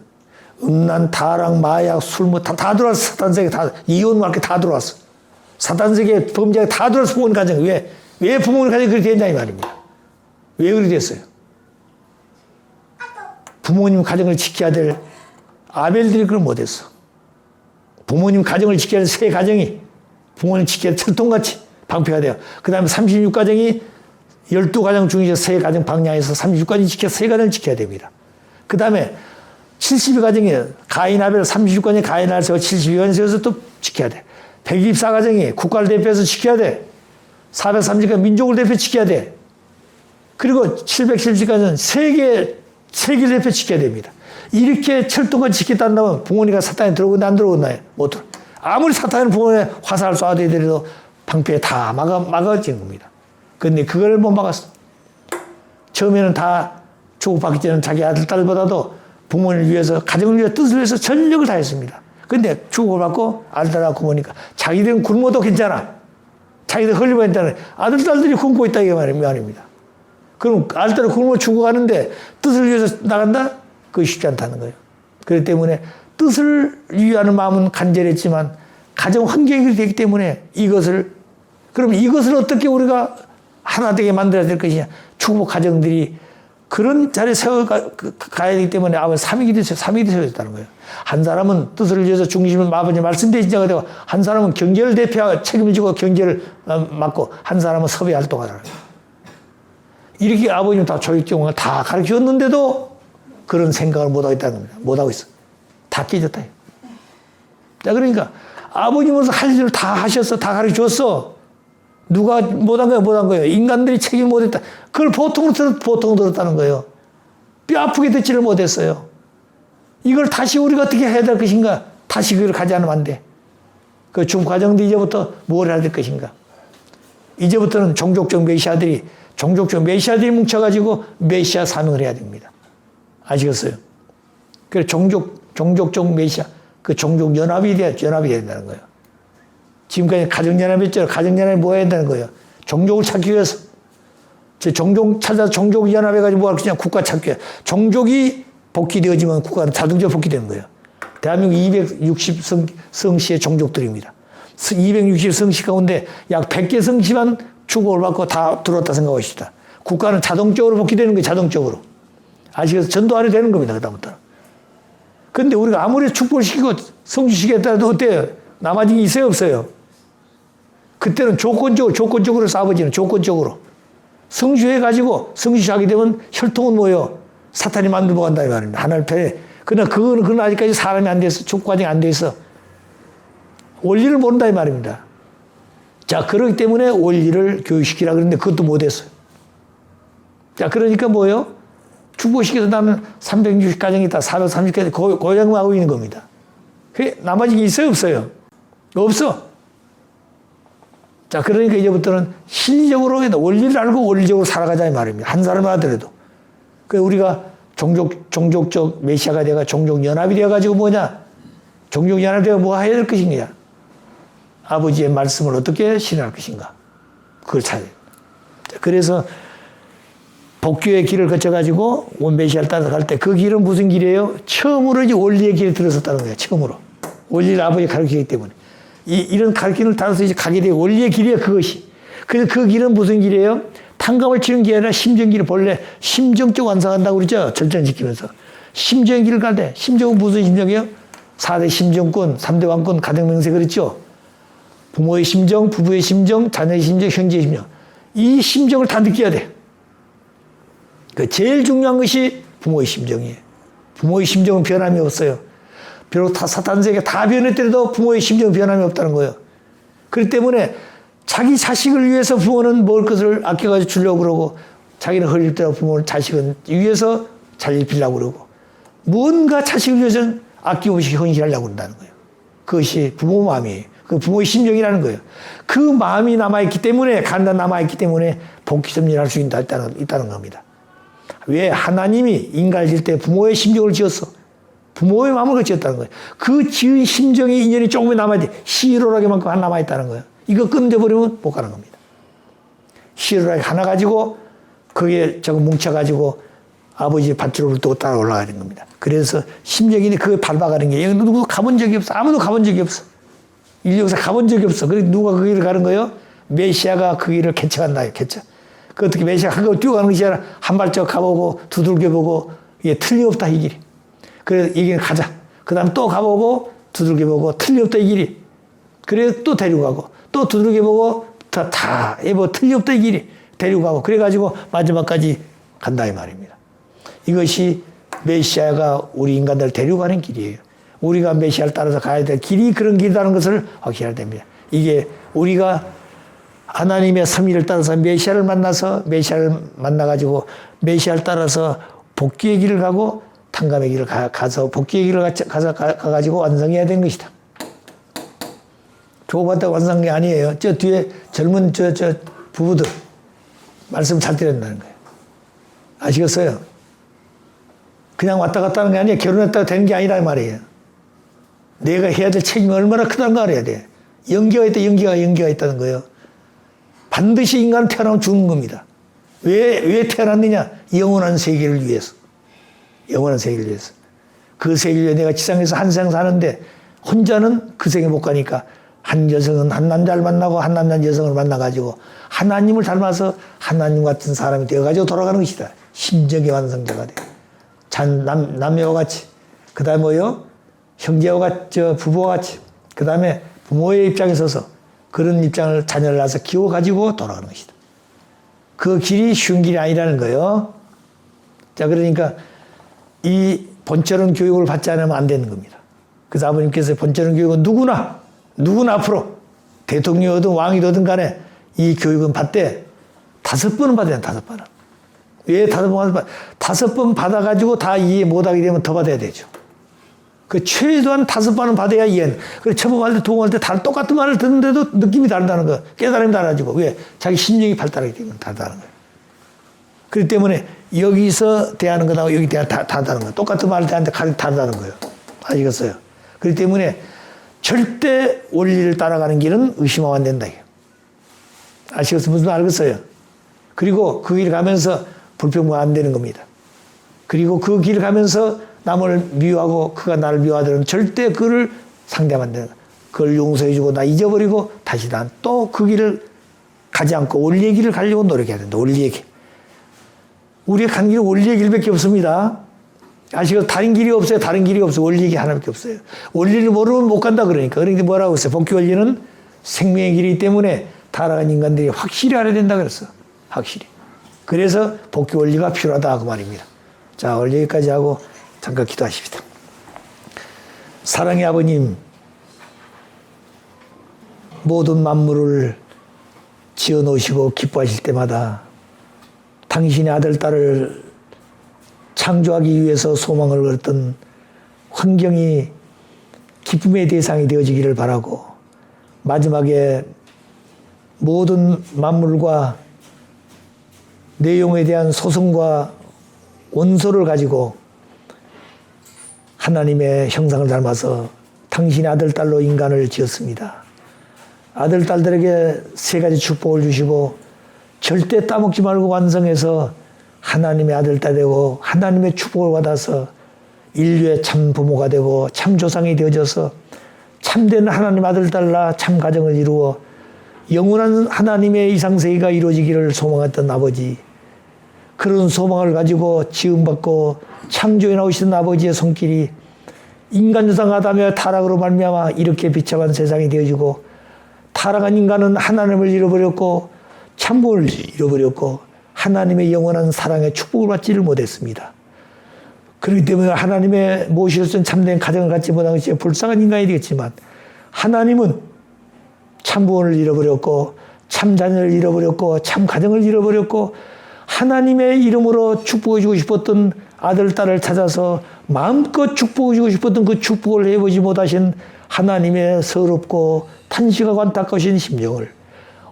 음란, 타락, 마약, 술 뭐 다 들어왔어. 사탄 세계 다 이혼 말게 다 들어왔어. 사탄 세계 범죄가 다 들어서 부모님 가정. 왜 부모님 가정이 그렇게 됐냐 이 말입니다. 왜 그렇게 됐어요? 부모님 가정을 지켜야 될 아벨들이 그걸 못했어. 부모님 가정을 지켜야 될 세 가정이 부모님 지켜야 될 철통같이 방패가 돼요. 그 다음에 36가정이 12가정 중에서 세 가정 방향에서 36가정 지켜서 세 가정을 지켜야 됩니다. 그 다음에 72가정이 가인 아벨 36가정이 가인 아벨 세워 72가정 세워서 또 지켜야 돼. 124가정이 국가를 대표해서 지켜야 돼. 430가정 민족을 대표 지켜야 돼. 그리고 770가정 세계를 대표 지켜야 됩니다. 이렇게 철통같이 지켰다면 부모님과 사탄이 들어오고 안 들어오나요? 못 들어. 아무리 사탄이 부모님 화살을 쏴대더라도 방패에 다 막아진 겁니다. 그런데 그걸 못 막았어. 처음에는 다 축복받기 전에 자기 아들, 딸보다도 부모님을 위해서, 가정을 위해서, 뜻을 위해서 전력을 다했습니다. 근데 축복을 받고 아들하고 보니까 자기들은 굶어도 괜찮아. 자기들 흘리면 괜찮아. 아들, 딸들이 굶고 있다 이게 말입니다. 그럼 아들, 딸이 굶어 죽어가는데 뜻을 위해서 나간다? 그거 쉽지 않다는 거예요. 그렇기 때문에 뜻을 위하는 마음은 간절했지만 가정 환경이 되기 때문에 그럼 이것을 어떻게 우리가 하나 되게 만들어야 될 것이냐. 축복 가정들이 그런 자리에 가야 되기 때문에 아버지 삼위기도 세워졌다는 거예요. 한 사람은 뜻을 위해서 중심을 아버지 말씀대로 진짜가 되고, 한 사람은 경제를 대표하고 책임을 지고 경제를 맡고, 한 사람은 섭외 활동하라는 거예요. 이렇게 아버지는 다 조직경을 다 가르쳤는데도 그런 생각을 못하고 있다는 겁니다. 못하고 있어. 다 깨졌다. 자, 그러니까 아버님으로서 할 일을 다 하셨어. 다 가르쳐 줬어. 누가 못한 거예요? 못한 거예요. 인간들이 책임을 못했다. 그걸 보통 들었다는 거예요. 뼈 아프게 듣지를 못했어요. 이걸 다시 우리가 어떻게 해야 될 것인가? 다시 그걸 가지 않으면 안 돼. 그 중 과정도 이제부터 뭘 해야 될 것인가? 이제부터는 종족적 메시아들이 뭉쳐가지고 메시아 사명을 해야 됩니다. 아시겠어요? 그래서 종족적 메시아, 그 종족 연합이 돼야 된다는 거예요. 지금까지 가정연합했죠. 가정연합이 뭐 해야 된다는 거예요? 종족을 찾기 위해서. 종족 찾아서 종족 연합해가지고 뭐 할 것이냐? 국가 찾기 위해서. 종족이 복귀되어지면 국가는 자동적으로 복귀되는 거예요. 대한민국 260성씨의 종족들입니다. 260성씨 가운데 약 100개 성씨만 축복을 받고 다 들어왔다 생각하십시다. 국가는 자동적으로 복귀되는 거예요. 자동적으로. 아시겠어요? 전도 안 해도 되는 겁니다. 그다음부터. 근데 우리가 아무리 축복을 시키고 성취시키겠다 해도 어때요? 남아진 게 있어요? 없어요? 그때는 조건적으로 아버지는 조건적으로. 성취해가지고 성취하게 되면 혈통은 뭐예요? 사탄이 만들고 간다 이 말입니다. 하나님 편에. 그러나 그건 아직까지 사람이 안 돼서, 축복 과정이 안 돼서 원리를 모른다 이 말입니다. 자, 그렇기 때문에 원리를 교육시키라 그랬는데 그것도 못했어요. 자, 그러니까 뭐예요? 축복시켜서 나는 360가정이 있다, 430가정 고장하고 있는 겁니다. 그게 남아진 게 있어요? 없어요? 없어. 자, 그러니까 이제부터는 실리적으로 원리를 알고 원리적으로 살아가자 이 말입니다. 한 사람 하더라도. 그래서 우리가 종족적 메시아가 되어 종족연합이 되어가지고 뭐냐? 종족연합이 되어 뭐 해야 될 것인가? 아버지의 말씀을 어떻게 실현할 것인가? 그걸 찾아야 돼요. 그래서 복귀의 길을 거쳐가지고 온 메시아를 따라갈 때 그 길은 무슨 길이에요? 처음으로 이제 원리의 길에 들어섰다는 거예요. 처음으로. 원리를 아버지 가르치기 때문에. 이런 가르침을 따라서 이제 가게 돼요. 원리의 길이에요. 그것이. 그래서 그 길은 무슨 길이에요? 탕감을 치는 게 아니라 심정길을 본래 심정적 완성한다고 그러죠. 절전 지키면서. 심정의 길을 갈 때. 심정은 무슨 심정이에요? 4대 심정권, 3대 왕권, 가정명세 그랬죠. 부모의 심정, 부부의 심정, 자녀의 심정, 형제의 심정. 이 심정을 다 느껴야 돼. 그 제일 중요한 것이 부모의 심정이에요. 부모의 심정은 변함이 없어요. 비록 다 사탄 세계 다 변했더라도 부모의 심정은 변함이 없다는 거예요. 그렇기 때문에 자기 자식을 위해서 부모는 먹을 것을 아껴가지고 주려고 그러고, 자기는 흘릴 때로 부모는 자식은 위해서 잘 입히려고 그러고, 뭔가 자식을 위해서는 아낌없이 헌신하려고 한다는 거예요. 그것이 부모 마음이에요. 그 부모의 심정이라는 거예요. 그 마음이 남아있기 때문에, 간단 남아있기 때문에 복귀 섭리할 수 있다는 겁니다. 왜? 하나님이 인간을 지을 때 부모의 심정을 지었어. 부모의 마음을 지었다는 거예요. 그 지은 심정의 인연이 조금이 남아야 돼. 시로라게만큼 하나 남아있다는 거예요. 이거 끊어버리면 못 가는 겁니다. 시로라게 하나 가지고 그게 저거 뭉쳐가지고 아버지 밭으로 또 따라 올라가는 겁니다. 그래서 심정이 그걸 밟아가는 게 누구 가본 적이 없어. 아무도 가본 적이 없어. 인류 역사 가본 적이 없어. 그래 누가 그 길을 가는 거예요? 메시아가 그 길을 개척한다. 개척. 그 어떻게 메시아가 한 걸 뛰어가는 것이 아니라 한 발짝 가보고 두들겨보고 이게 틀림없다 이 길이. 그래 이 길 가자. 그 다음 또 가보고 두들겨보고 틀림없다 이 길이. 그래 또 데리고 가고 또 두들겨보고 다 뭐 틀림없다 이 길이. 데리고 가고 그래가지고 마지막까지 간다 이 말입니다. 이것이 메시아가 우리 인간들을 데리고 가는 길이에요. 우리가 메시아를 따라서 가야 될 길이 그런 길이라는 것을 확신해야 됩니다. 이게 우리가 하나님의 섭리를 따라서 메시아를 만나서 메시아를 만나가지고 메시아를 따라서 복귀의 길을 가고 탕감의 길을 가서 복귀의 길을 가가지고 완성해야 되는 것이다. 조업하다가 완성한 게 아니에요. 저 뒤에 젊은 저 부부들 말씀 잘 들었다는 거예요. 아시겠어요? 그냥 왔다 갔다 하는 게 아니에요. 결혼했다가 되는 게 아니란 말이에요. 내가 해야 될 책임이 얼마나 크다는 걸 알아야 돼. 연기가 있다는 거예요. 반드시 인간은 태어나면 죽는 겁니다. 왜 태어났느냐? 영원한 세계를 위해서. 영원한 세계를 위해서. 그 세계를 위해 내가 지상에서 한 생 사는데 혼자는 그 세계 못 가니까 한 여성은 한 남자를 만나고 한 남자는 여성을 만나가지고 하나님을 닮아서 하나님 같은 사람이 되어가지고 돌아가는 것이다. 심정의 완성자가 돼. 남녀와 같이. 그 다음에 뭐요? 형제와 같이, 부부와 같이. 그 다음에 부모의 입장에 서서 그런 입장을 자녀를 낳아서 키워가지고 돌아가는 것이다. 그 길이 쉬운 길이 아니라는 거예요. 자, 그러니까 이 본처럼 교육을 받지 않으면 안 되는 겁니다. 그래서 아버님께서 본처럼 교육은 누구나 앞으로 대통령이든 왕이 되든 간에 이 교육은 받되 5번은 받아야 돼, 5번은. 왜 5번 받아? 5번 받아가지고 다 이해 못하게 되면 더 받아야 되죠. 그 최소한 5번은 받아야 이해. 그래 처음 할 때, 두번 할 때 다 똑같은 말을 듣는데도 느낌이 다르다는 거. 깨달음이 달라지고. 왜? 자기 심령이 발달하기 때문에 다르다는 거예요. 그렇기 때문에 여기서 대하는 거하고 여기 대하는 다 다른 거예요. 똑같은 말을 대하는데 다르다는 거예요. 아시겠어요? 그렇기 때문에 절대 원리를 따라가는 길은 의심하면 안 된다. 아시겠어요? 무슨 말 알겠어요? 그리고 그 길 가면서 불평만 안 되는 겁니다. 그리고 그 길 가면서 남을 미워하고 그가 나를 미워하더라도 절대 그를 상대하면 안 되는 거예요. 그걸 용서해주고 나 잊어버리고 다시 난 또 그 길을 가지 않고 원리의 길을 가려고 노력해야 된다. 원리의 길. 우리의 간 길은 원리의 길밖에 없습니다. 아시고 다른 길이 없어요. 다른 길이 없어요. 원리의 길 하나밖에 없어요. 원리를 모르면 못 간다 그러니까. 그러니까 뭐라고 했어요? 복귀 원리는 생명의 길이기 때문에 타락한 인간들이 확실히 알아야 된다 그랬어. 확실히. 그래서 복귀 원리가 필요하다 그 말입니다. 자, 오늘 여기까지 하고 잠깐 기도하십시다. 사랑의 아버님, 모든 만물을 지어놓으시고 기뻐하실 때마다 당신의 아들, 딸을 창조하기 위해서 소망을 걸었던 환경이 기쁨의 대상이 되어지기를 바라고 마지막에 모든 만물과 내용에 대한 소송과 원소를 가지고 하나님의 형상을 닮아서 당신의 아들, 딸로 인간을 지었습니다. 아들, 딸들에게 3가지 축복을 주시고 절대 따먹지 말고 완성해서 하나님의 아들, 딸 되고 하나님의 축복을 받아서 인류의 참 부모가 되고 참 조상이 되어져서 참된 하나님 아들, 딸라 참 가정을 이루어 영원한 하나님의 이상세계가 이루어지기를 소망했던 아버지, 그런 소망을 가지고 지음받고 창조해 나오시던 아버지의 손길이 인간 조상 아담의 타락으로 말미암아 이렇게 비참한 세상이 되어지고 타락한 인간은 하나님을 잃어버렸고 참부를 잃어버렸고 하나님의 영원한 사랑의 축복을 받지를 못했습니다. 그렇기 때문에 하나님의 모시로선 참된 가정을 갖지 못한 것이 불쌍한 인간이 되겠지만 하나님은 참부원을 잃어버렸고 참 자녀를 잃어버렸고 참 가정을 잃어버렸고 하나님의 이름으로 축복해 주고 싶었던 아들, 딸을 찾아서 마음껏 축복해 주고 싶었던 그 축복을 해보지 못하신 하나님의 서럽고 탄식하고 안타까우신 심정을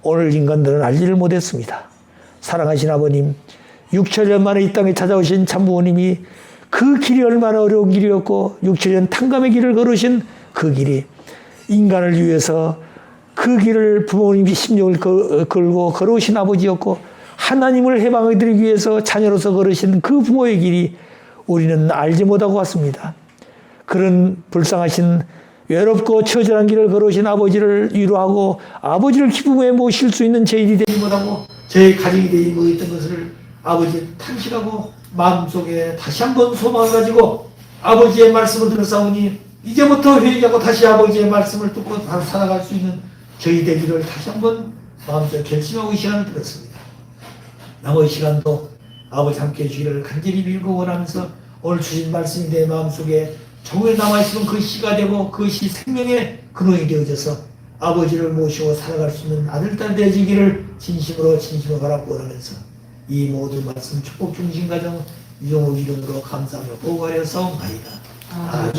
오늘 인간들은 알지를 못했습니다. 사랑하신 아버님, 6천년 만에 이 땅에 찾아오신 참부모님이 그 길이 얼마나 어려운 길이었고 6천년 탕감의 길을 걸으신 그 길이 인간을 위해서 그 길을 부모님이 심령을 걸고 걸어오신 아버지였고 하나님을 해방해드리기 위해서 자녀로서 걸으신 그 부모의 길이 우리는 알지 못하고 왔습니다. 그런 불쌍하신 외롭고 처절한 길을 걸으신 아버지를 위로하고 아버지를 기쁨에 모실 수 있는 저희들이 되지 못하고 저희 가정이 되지 못했던 것을 아버지 탄식하고 마음속에 다시 한번 소망을 가지고 아버지의 말씀을 들었사오니 이제부터 회개하고 다시 아버지의 말씀을 듣고 살아갈 수 있는 저희 되기를 다시 한번 마음속에 결심하고 이 시간을 들었습니다. 나머지 시간도 아버지 함께 해주기를 간절히 빌고 원하면서 오늘 주신 말씀이 내 마음속에 정말 남아있으면 그 시가 되고 그것이 생명의 근원이 되어져서 아버지를 모시고 살아갈 수 있는 아들, 딸 되어지기를 진심으로 바라고 원하면서 이 모든 말씀 축복 중심 가정 이종호 이름으로 감사하며 보고하려 사옵나이다. 아멘.